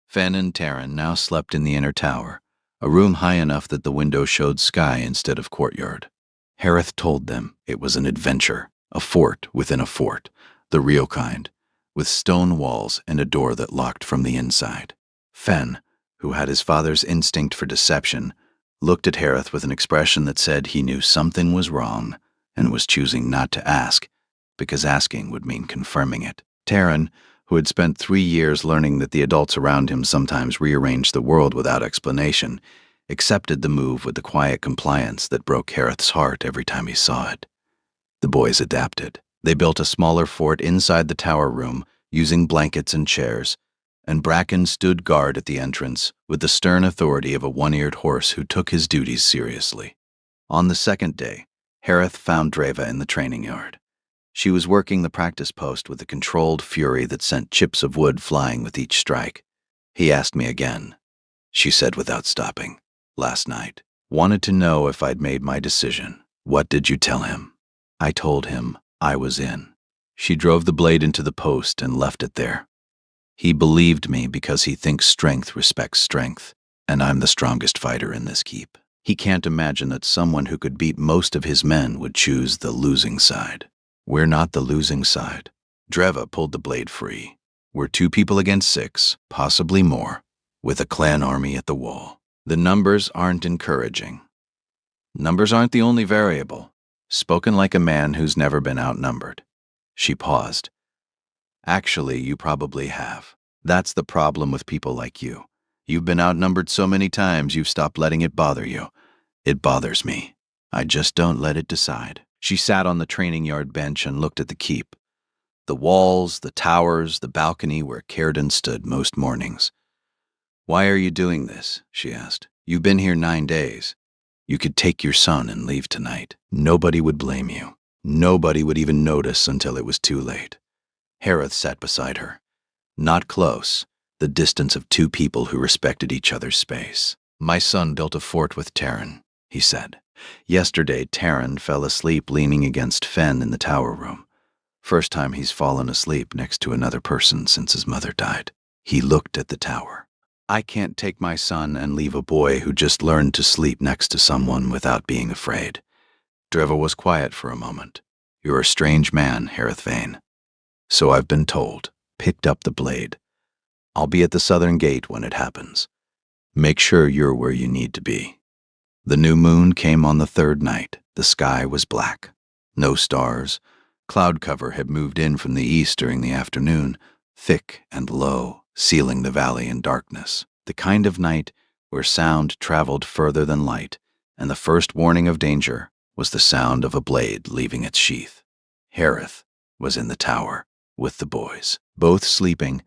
Fen and Taryn now slept in the inner tower, a room high enough that the window showed sky instead of courtyard. Harith told them it was an adventure, a fort within a fort, the real kind, with stone walls and a door that locked from the inside. Fen, who had his father's instinct for deception, looked at Harith with an expression that said he knew something was wrong and was choosing not to ask, because asking would mean confirming it. Taryn, who had spent 3 years learning that the adults around him sometimes rearranged the world without explanation, accepted the move with the quiet compliance that broke Harith's heart every time he saw it. The boys adapted. They built a smaller fort inside the tower room, using blankets and chairs, and Bracken stood guard at the entrance with the stern authority of a one-eared horse who took his duties seriously. On the second day, Harith found Dreva in the training yard. She was working the practice post with a controlled fury that sent chips of wood flying with each strike. He asked me again, she said without stopping. Last night. Wanted to know if I'd made my decision. What did you tell him? I told him I was in. She drove the blade into the post and left it there. He believed me because he thinks strength respects strength, and I'm the strongest fighter in this keep. He can't imagine that someone who could beat most of his men would choose the losing side. We're not the losing side. Dreva pulled the blade free. We're 2 people against 6, possibly more, with a clan army at the wall. The numbers aren't encouraging. Numbers aren't the only variable. Spoken like a man who's never been outnumbered. She paused. Actually, you probably have. That's the problem with people like you. You've been outnumbered so many times you've stopped letting it bother you. It bothers me. I just don't let it decide. She sat on the training yard bench and looked at the keep. The walls, the towers, the balcony where Cairden stood most mornings. Why are you doing this? She asked. You've been here 9 days. You could take your son and leave tonight. Nobody would blame you. Nobody would even notice until it was too late. Harith sat beside her. Not close, the distance of 2 people who respected each other's space. My son built a fort with Taryn, he said. Yesterday, Taryn fell asleep leaning against Fen in the tower room. First time he's fallen asleep next to another person since his mother died. He looked at the tower. I can't take my son and leave a boy who just learned to sleep next to someone without being afraid. Dreva was quiet for a moment. You're a strange man, Harith Vane. So I've been told. Picked up the blade. I'll be at the southern gate when it happens. Make sure you're where you need to be. The new moon came on the 3rd night. The sky was black. No stars. Cloud cover had moved in from the east during the afternoon, thick and low, sealing the valley in darkness. The kind of night where sound traveled further than light, and the first warning of danger was the sound of a blade leaving its sheath. Harith was in the tower, with the boys, both sleeping,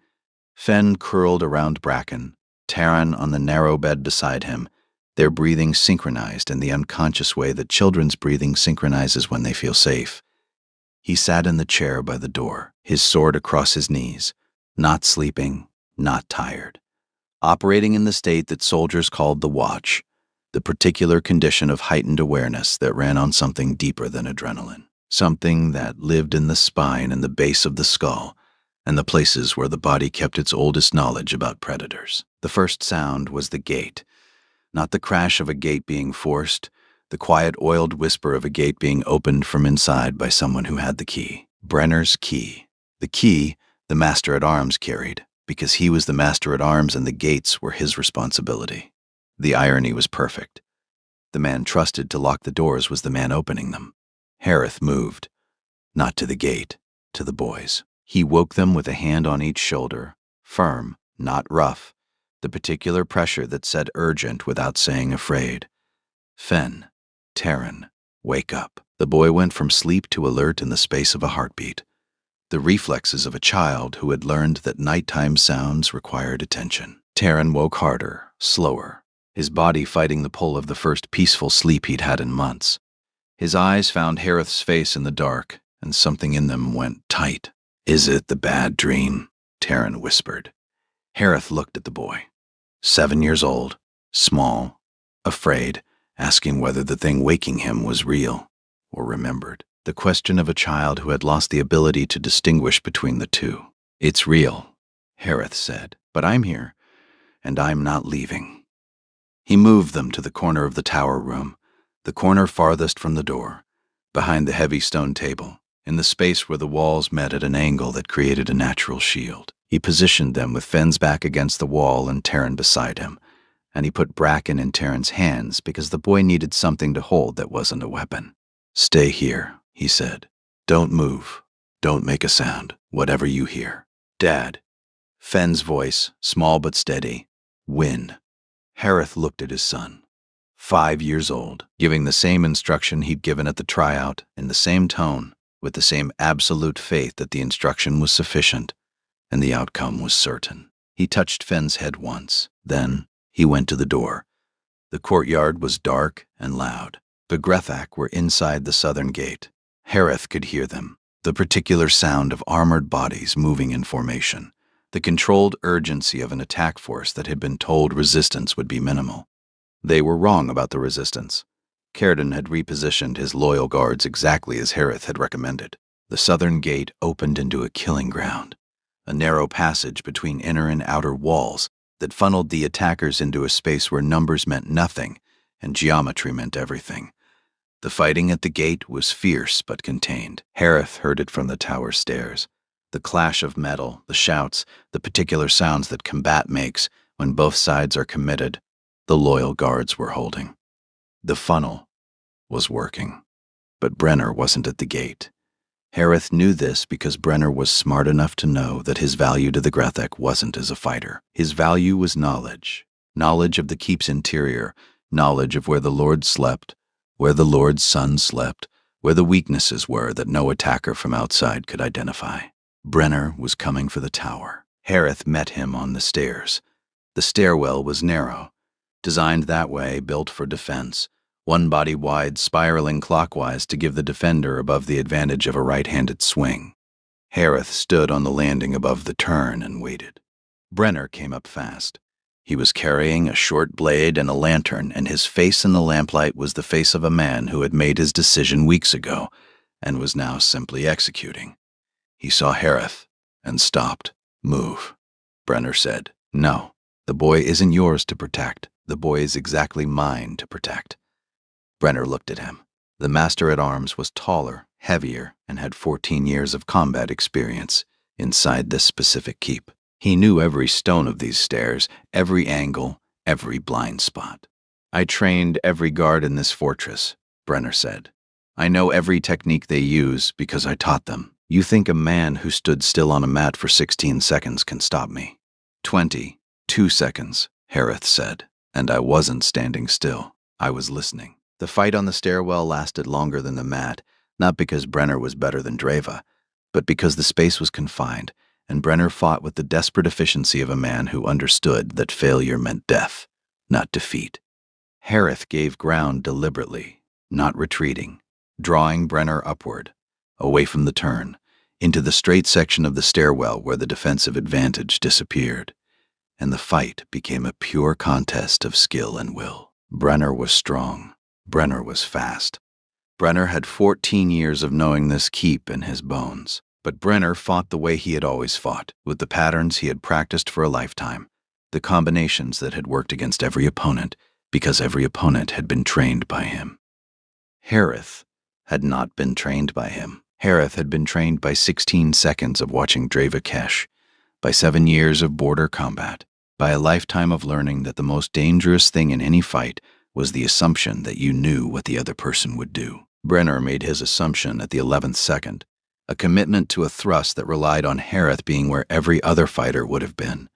Fen curled around Bracken, Taryn on the narrow bed beside him, their breathing synchronized in the unconscious way that children's breathing synchronizes when they feel safe. He sat in the chair by the door, his sword across his knees, not sleeping, not tired, operating in the state that soldiers called the watch, the particular condition of heightened awareness that ran on something deeper than adrenaline, something that lived in the spine and the base of the skull, and the places where the body kept its oldest knowledge about predators. The first sound was the gate, not the crash of a gate being forced, the quiet oiled whisper of a gate being opened from inside by someone who had the key. Brenner's key. The key the master-at-arms carried, because he was the master-at-arms and the gates were his responsibility. The irony was perfect. The man trusted to lock the doors was the man opening them. Harith moved, not to the gate, to the boys. He woke them with a hand on each shoulder, firm, not rough, the particular pressure that said urgent without saying afraid. Fen, Taryn, wake up. The boy went from sleep to alert in the space of a heartbeat. The reflexes of a child who had learned that nighttime sounds required attention. Taryn woke harder, slower, his body fighting the pull of the first peaceful sleep he'd had in months. His eyes found Harith's face in the dark, and something in them went tight. Is it the bad dream? Taryn whispered. Harith looked at the boy. 7 years old, small, afraid, asking whether the thing waking him was real or remembered. The question of a child who had lost the ability to distinguish between the two. It's real, Harith said, but I'm here, and I'm not leaving. He moved them to the corner of the tower room, the corner farthest from the door, behind the heavy stone table. in the space where the walls met at an angle that created a natural shield. He positioned them with Fenn's back against the wall and Terran beside him, and he put Bracken in Terran's hands because the boy needed something to hold that wasn't a weapon. "Stay here," he said. "Don't move. Don't make a sound, whatever you hear." "Dad." Fenn's voice, small but steady. "Win." Harith looked at his son. 5 years old, giving the same instruction he'd given at the tryout, in the same tone, with the same absolute faith that the instruction was sufficient, and the outcome was certain. He touched Fenn's head once. Then he went to the door. The courtyard was dark and loud. The Grethak were inside the southern gate. Harith could hear them, the particular sound of armored bodies moving in formation, the controlled urgency of an attack force that had been told resistance would be minimal. They were wrong about the resistance. Cerdon had repositioned his loyal guards exactly as Harith had recommended. The southern gate opened into a killing ground, a narrow passage between inner and outer walls that funneled the attackers into a space where numbers meant nothing and geometry meant everything. The fighting at the gate was fierce but contained. Harith heard it from the tower stairs. The clash of metal, the shouts, the particular sounds that combat makes when both sides are committed, the loyal guards were holding. The funnel was working, but Brenner wasn't at the gate. Harith knew this because Brenner was smart enough to know that his value to the Grethak wasn't as a fighter. His value was knowledge. Knowledge of the keep's interior, knowledge of where the Lord slept, where the Lord's son slept, where the weaknesses were that no attacker from outside could identify. Brenner was coming for the tower. Harith met him on the stairs. The stairwell was narrow, designed that way, built for defense, one body wide, spiraling clockwise to give the defender above the advantage of a right-handed swing. Harith stood on the landing above the turn and waited. Brenner came up fast. He was carrying a short blade and a lantern, and his face in the lamplight was the face of a man who had made his decision weeks ago and was now simply executing. He saw Harith and stopped. "Move," Brenner said. "No, the boy isn't yours to protect. The boy is exactly mine to protect." Brenner looked at him. The master-at-arms was taller, heavier, and had 14 years of combat experience inside this specific keep. He knew every stone of these stairs, every angle, every blind spot. "I trained every guard in this fortress," Brenner said. "I know every technique they use because I taught them. You think a man who stood still on a mat for 16 seconds can stop me?" 22 seconds, Harith said, and I wasn't standing still. I was listening. The fight on the stairwell lasted longer than the mat, not because Brenner was better than Dreva, but because the space was confined, and Brenner fought with the desperate efficiency of a man who understood that failure meant death, not defeat. Harith gave ground deliberately, not retreating, drawing Brenner upward, away from the turn, into the straight section of the stairwell where the defensive advantage disappeared, and the fight became a pure contest of skill and will. Brenner was strong. Brenner was fast. Brenner had 14 years of knowing this keep in his bones. But Brenner fought the way he had always fought, with the patterns he had practiced for a lifetime, the combinations that had worked against every opponent, because every opponent had been trained by him. Harith had not been trained by him. Harith had been trained by 16 seconds of watching Dreva Kesh, by 7 years of border combat, by a lifetime of learning that the most dangerous thing in any fight was the assumption that you knew what the other person would do. Brenner made his assumption at the 11th second, a commitment to a thrust that relied on Harith being where every other fighter would have been.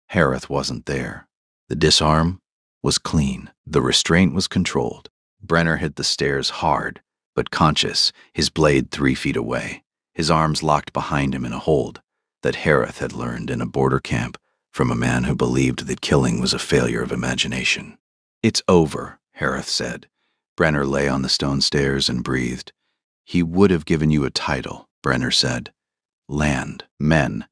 Harith wasn't there. The disarm was clean. The restraint was controlled. Brenner hit the stairs hard, but conscious, his blade 3 feet away, his arms locked behind him in a hold that Harith had learned in a border camp from a man who believed that killing was a failure of imagination. "It's over," Harith said. Brenner lay on the stone stairs and breathed. "He would have given you a title," Brenner said. "Land, men,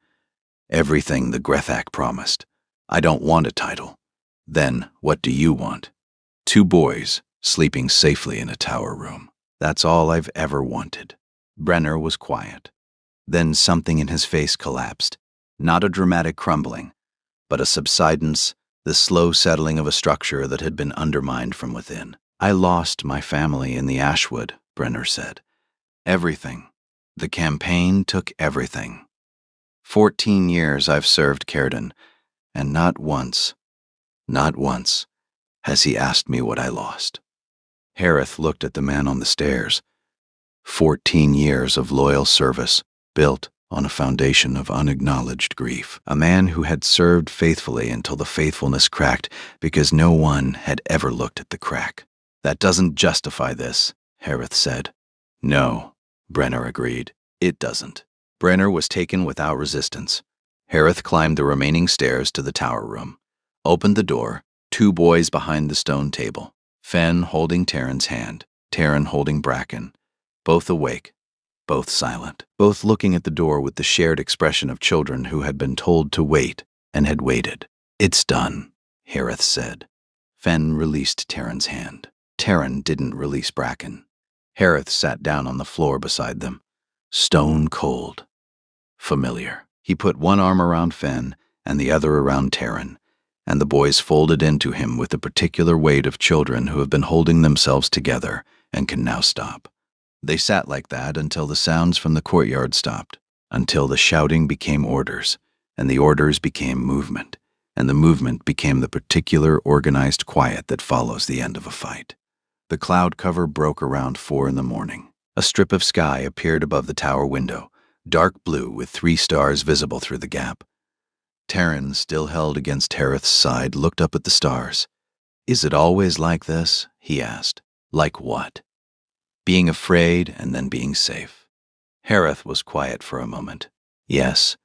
everything the Grethak promised. I don't want a title. Then what do you want? 2 boys sleeping safely in a tower room. That's all I've ever wanted." Brenner was quiet. Then something in his face collapsed. Not a dramatic crumbling, but a subsidence, the slow settling of a structure that had been undermined from within. "I lost my family in the Ashwood," Brenner said. "Everything. The campaign took everything. 14 years I've served Círdan, and not once has he asked me what I lost. Harith looked at the man on the stairs. 14 years of loyal service, built on a foundation of unacknowledged grief. A man who had served faithfully until the faithfulness cracked because no one had ever looked at the crack. That doesn't justify this, Harith said. No, Brenner agreed. It doesn't. Brenner was taken without resistance. Harith climbed the remaining stairs to the tower room, opened the door, 2 boys behind the stone table, Fen holding Taryn's hand, Taryn holding Bracken, both awake, both silent, both looking at the door with the shared expression of children who had been told to wait and had waited. It's done, Harith said. Fen released Taryn's hand. Taryn didn't release Bracken. Harith sat down on the floor beside them, stone cold, familiar. He put one arm around Fen and the other around Taryn, and the boys folded into him with the particular weight of children who have been holding themselves together and can now stop. They sat like that until the sounds from the courtyard stopped, until the shouting became orders, and the orders became movement, and the movement became the particular organized quiet that follows the end of a fight. The cloud cover broke around 4 in the morning. A strip of sky appeared above the tower window, dark blue with 3 stars visible through the gap. Taryn, still held against Harith's side, looked up at the stars. Is it always like this? He asked. Like what? Being afraid and then being safe. Harith was quiet for a moment. Yes,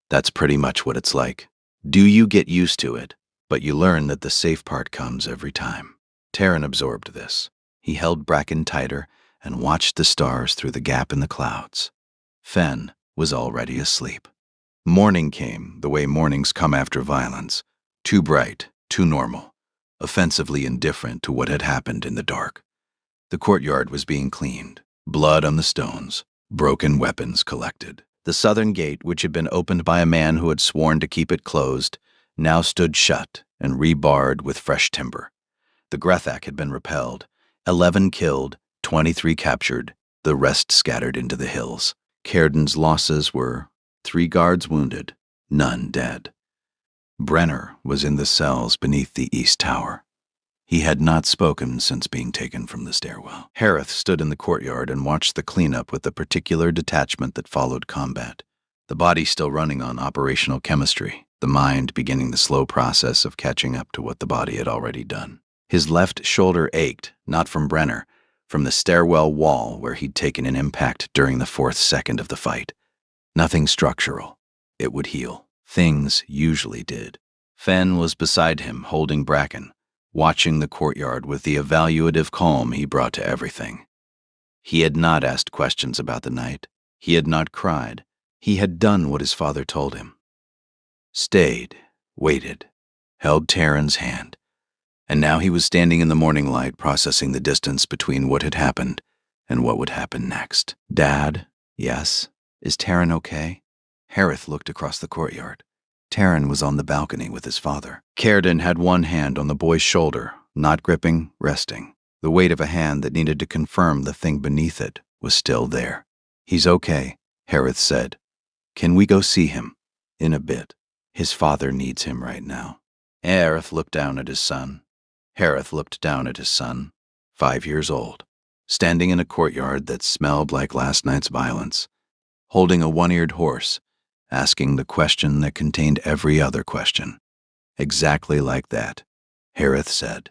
that's pretty much what it's like. Do you get used to it, but you learn that the safe part comes every time. Taryn absorbed this. He held Bracken tighter and watched the stars through the gap in the clouds. Fen was already asleep. Morning came the way mornings come after violence, too bright, too normal, offensively indifferent to what had happened in the dark. The courtyard was being cleaned, blood on the stones, broken weapons collected. The southern gate, which had been opened by a man who had sworn to keep it closed, now stood shut and rebarred with fresh timber. The Grethak had been repelled, 11 killed, 23 captured, the rest scattered into the hills. Círdan's losses were 3 guards wounded, none dead. Brenner was in the cells beneath the east tower. He had not spoken since being taken from the stairwell. Harith stood in the courtyard and watched the cleanup with the particular detachment that followed combat. The body still running on operational chemistry, the mind beginning the slow process of catching up to what the body had already done. His left shoulder ached, not from Brenner, from the stairwell wall where he'd taken an impact during the 4th second of the fight. Nothing structural. It would heal. Things usually did. Fen was beside him, holding Bracken, watching the courtyard with the evaluative calm he brought to everything. He had not asked questions about the night. He had not cried. He had done what his father told him. Stayed, waited, held Taryn's hand. And now he was standing in the morning light, processing the distance between what had happened and what would happen next. Dad, yes? Is Taryn okay? Harith looked across the courtyard. Taryn was on the balcony with his father. Círdan had one hand on the boy's shoulder, not gripping, resting. The weight of a hand that needed to confirm the thing beneath it was still there. He's okay, Harith said. Can we go see him? In a bit. His father needs him right now. Harith looked down at his son. Harith looked down at his son, 5 years old, standing in a courtyard that smelled like last night's violence, holding a one-eared horse, asking the question that contained every other question. Exactly like that, Harith said.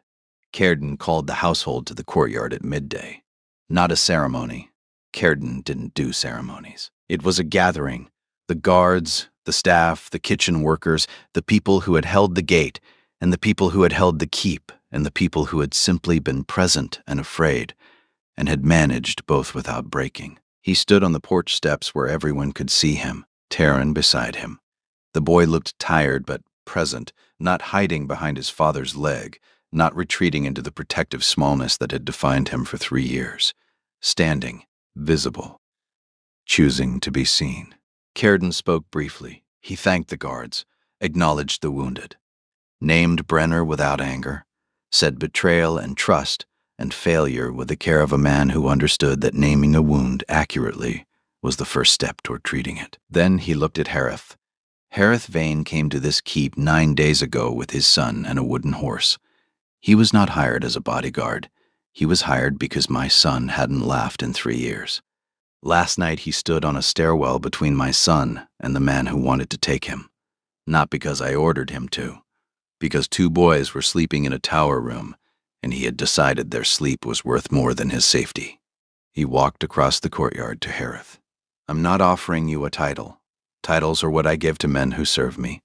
Círdan called the household to the courtyard at midday. Not a ceremony. Círdan didn't do ceremonies. It was a gathering. The guards, the staff, the kitchen workers, the people who had held the gate, and the people who had held the keep, and the people who had simply been present and afraid, and had managed both without breaking. He stood on the porch steps where everyone could see him, Taryn beside him. The boy looked tired but present, not hiding behind his father's leg, not retreating into the protective smallness that had defined him for 3 years. Standing, visible, choosing to be seen. Círdan spoke briefly. He thanked the guards, acknowledged the wounded, named Brenner without anger, said betrayal and trust and failure with the care of a man who understood that naming a wound accurately was the first step toward treating it. Then he looked at Harith. Harith Vane came to this keep 9 days ago with his son and a wooden horse. He was not hired as a bodyguard. He was hired because my son hadn't laughed in 3 years. Last night he stood on a stairwell between my son and the man who wanted to take him. Not because I ordered him to. Because 2 boys were sleeping in a tower room, and he had decided their sleep was worth more than his safety. He walked across the courtyard to Harith. I'm not offering you a title. Titles are what I give to men who serve me.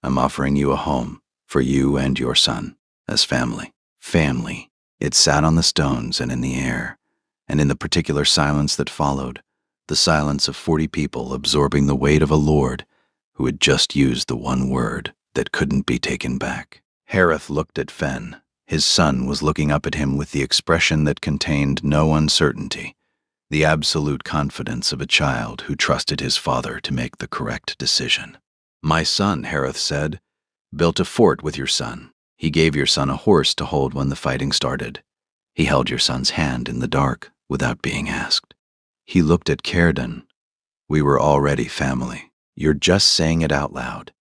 I'm offering you a home for you and your son, as family. Family. It sat on the stones and in the air, and in the particular silence that followed, the silence of 40 people absorbing the weight of a lord who had just used the one word that couldn't be taken back. Harith looked at Fen. His son was looking up at him with the expression that contained no uncertainty, the absolute confidence of a child who trusted his father to make the correct decision. My son, Harith said, built a fort with your son. He gave your son a horse to hold when the fighting started. He held your son's hand in the dark without being asked. He looked at Círdan. We were already family. You're just saying it out loud.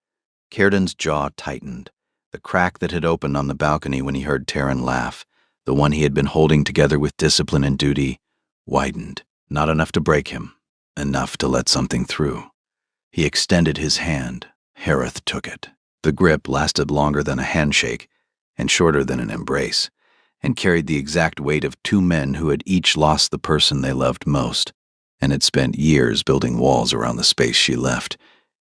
Círdan's jaw tightened. The crack that had opened on the balcony when he heard Taran laugh, the one he had been holding together with discipline and duty, widened. Not enough to break him, enough to let something through. He extended his hand. Harith took it. The grip lasted longer than a handshake and shorter than an embrace, and carried the exact weight of 2 men who had each lost the person they loved most, and had spent years building walls around the space she left,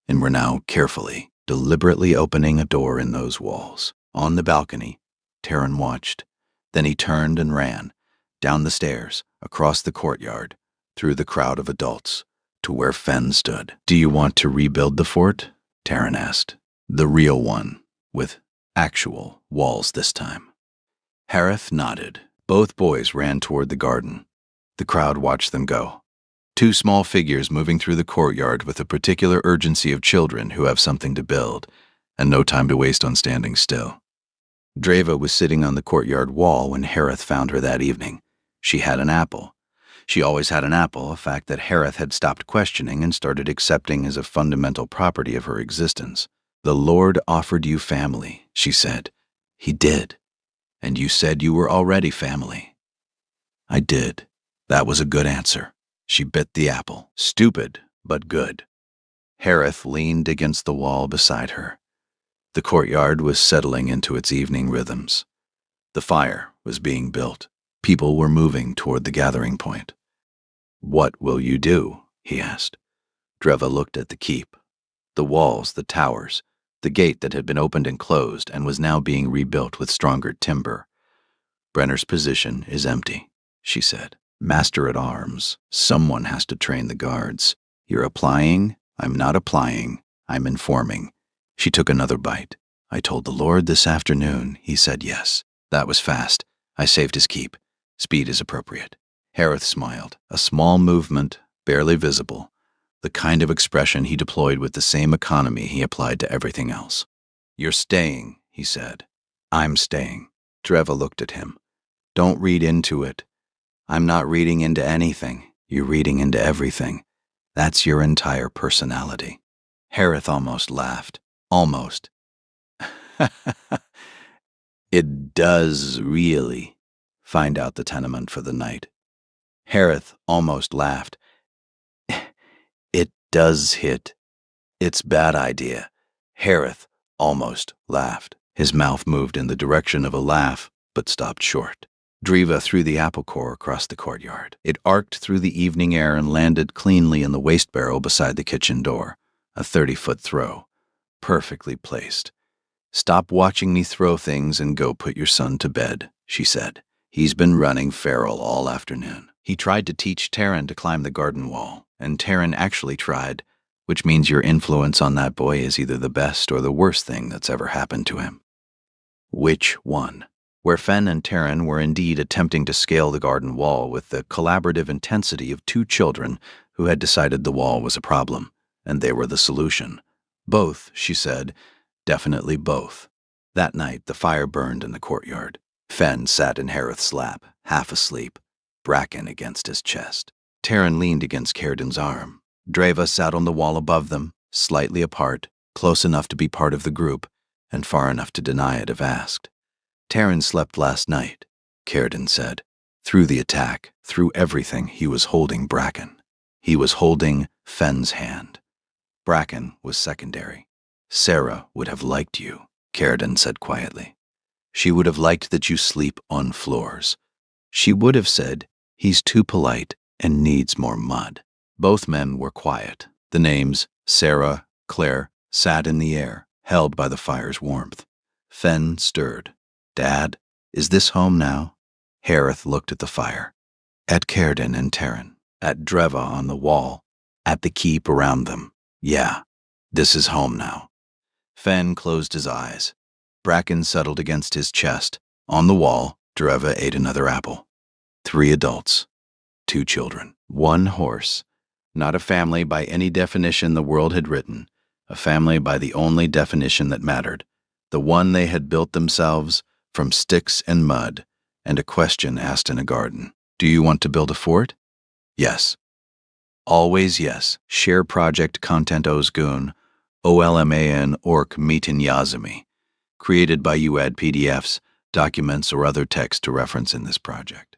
and were now carefully, deliberately opening a door in those walls. On the balcony, Taran watched. Then he turned and ran, down the stairs, across the courtyard, through the crowd of adults, to where Fen stood. Do you want to rebuild the fort? Taran asked. The real one, with actual walls this time. Harith nodded. Both boys ran toward the garden. The crowd watched them go. 2 small figures moving through the courtyard with the particular urgency of children who have something to build, and no time to waste on standing still. Dreva was sitting on the courtyard wall when Harith found her that evening. She had an apple. She always had an apple, a fact that Harith had stopped questioning and started accepting as a fundamental property of her existence. The Lord offered you family, she said. He did. And you said you were already family. I did. That was a good answer. She bit the apple. Stupid, but good. Harith leaned against the wall beside her. The courtyard was settling into its evening rhythms. The fire was being built. People were moving toward the gathering point. What will you do? He asked. Dreva looked at the keep. The walls, the towers, the gate that had been opened and closed and was now being rebuilt with stronger timber. Brenner's position is empty, she said. Master at arms. Someone has to train the guards. You're applying? I'm not applying. I'm informing. She took another bite. I told the Lord this afternoon. He said yes. That was fast. I saved his keep. Speed is appropriate. Harith smiled. A small movement, barely visible. The kind of expression he deployed with the same economy he applied to everything else. You're staying, he said. I'm staying. Dreva looked at him. Don't read into it. I'm not reading into anything. You're reading into everything. That's your entire personality. Harith almost laughed. Almost. It does really. Find out the tenement for the night. Harith almost laughed. It does hit. It's bad idea. Harith almost laughed. His mouth moved in the direction of a laugh, but stopped short. Dreva threw the apple core across the courtyard. It arced through the evening air and landed cleanly in the waste barrel beside the kitchen door. A 30-foot throw. Perfectly placed. Stop watching me throw things and go put your son to bed, she said. He's been running feral all afternoon. He tried to teach Taran to climb the garden wall, and Taran actually tried, which means your influence on that boy is either the best or the worst thing that's ever happened to him. Which one? Where Fen and Taran were indeed attempting to scale the garden wall with the collaborative intensity of 2 children who had decided the wall was a problem, and they were the solution. Both, she said, definitely both. That night, the fire burned in the courtyard. Fen sat in Harith's lap, half asleep, bracken against his chest. Taryn leaned against Caridin's arm. Dreva sat on the wall above them, slightly apart, close enough to be part of the group, and far enough to deny it if asked. Taryn slept last night, Caridin said. Through the attack, through everything, he was holding Bracken. He was holding Fenn's hand. Bracken was secondary. Sarah would have liked you, Caridin said quietly. She would have liked that you sleep on floors. She would have said, he's too polite and needs more mud. Both men were quiet. The names, Sarah, Claire, sat in the air, held by the fire's warmth. Fenn stirred. Dad, is this home now? Harith looked at the fire. At Caridin and Taryn. At Dreva on the wall. At the keep around them. Yeah, this is home now. Fenn closed his eyes. Bracken settled against his chest. On the wall, Dreva ate another apple. 3 adults. 2 children. 1 horse. Not a family by any definition the world had written. A family by the only definition that mattered. The one they had built themselves from sticks and mud, and a question asked in a garden. Do you want to build a fort? Yes. Always yes. Share project content Ozgun, OLMAN Orc Meetin Yazami. Created by you add PDFs, documents, or other text to reference in this project.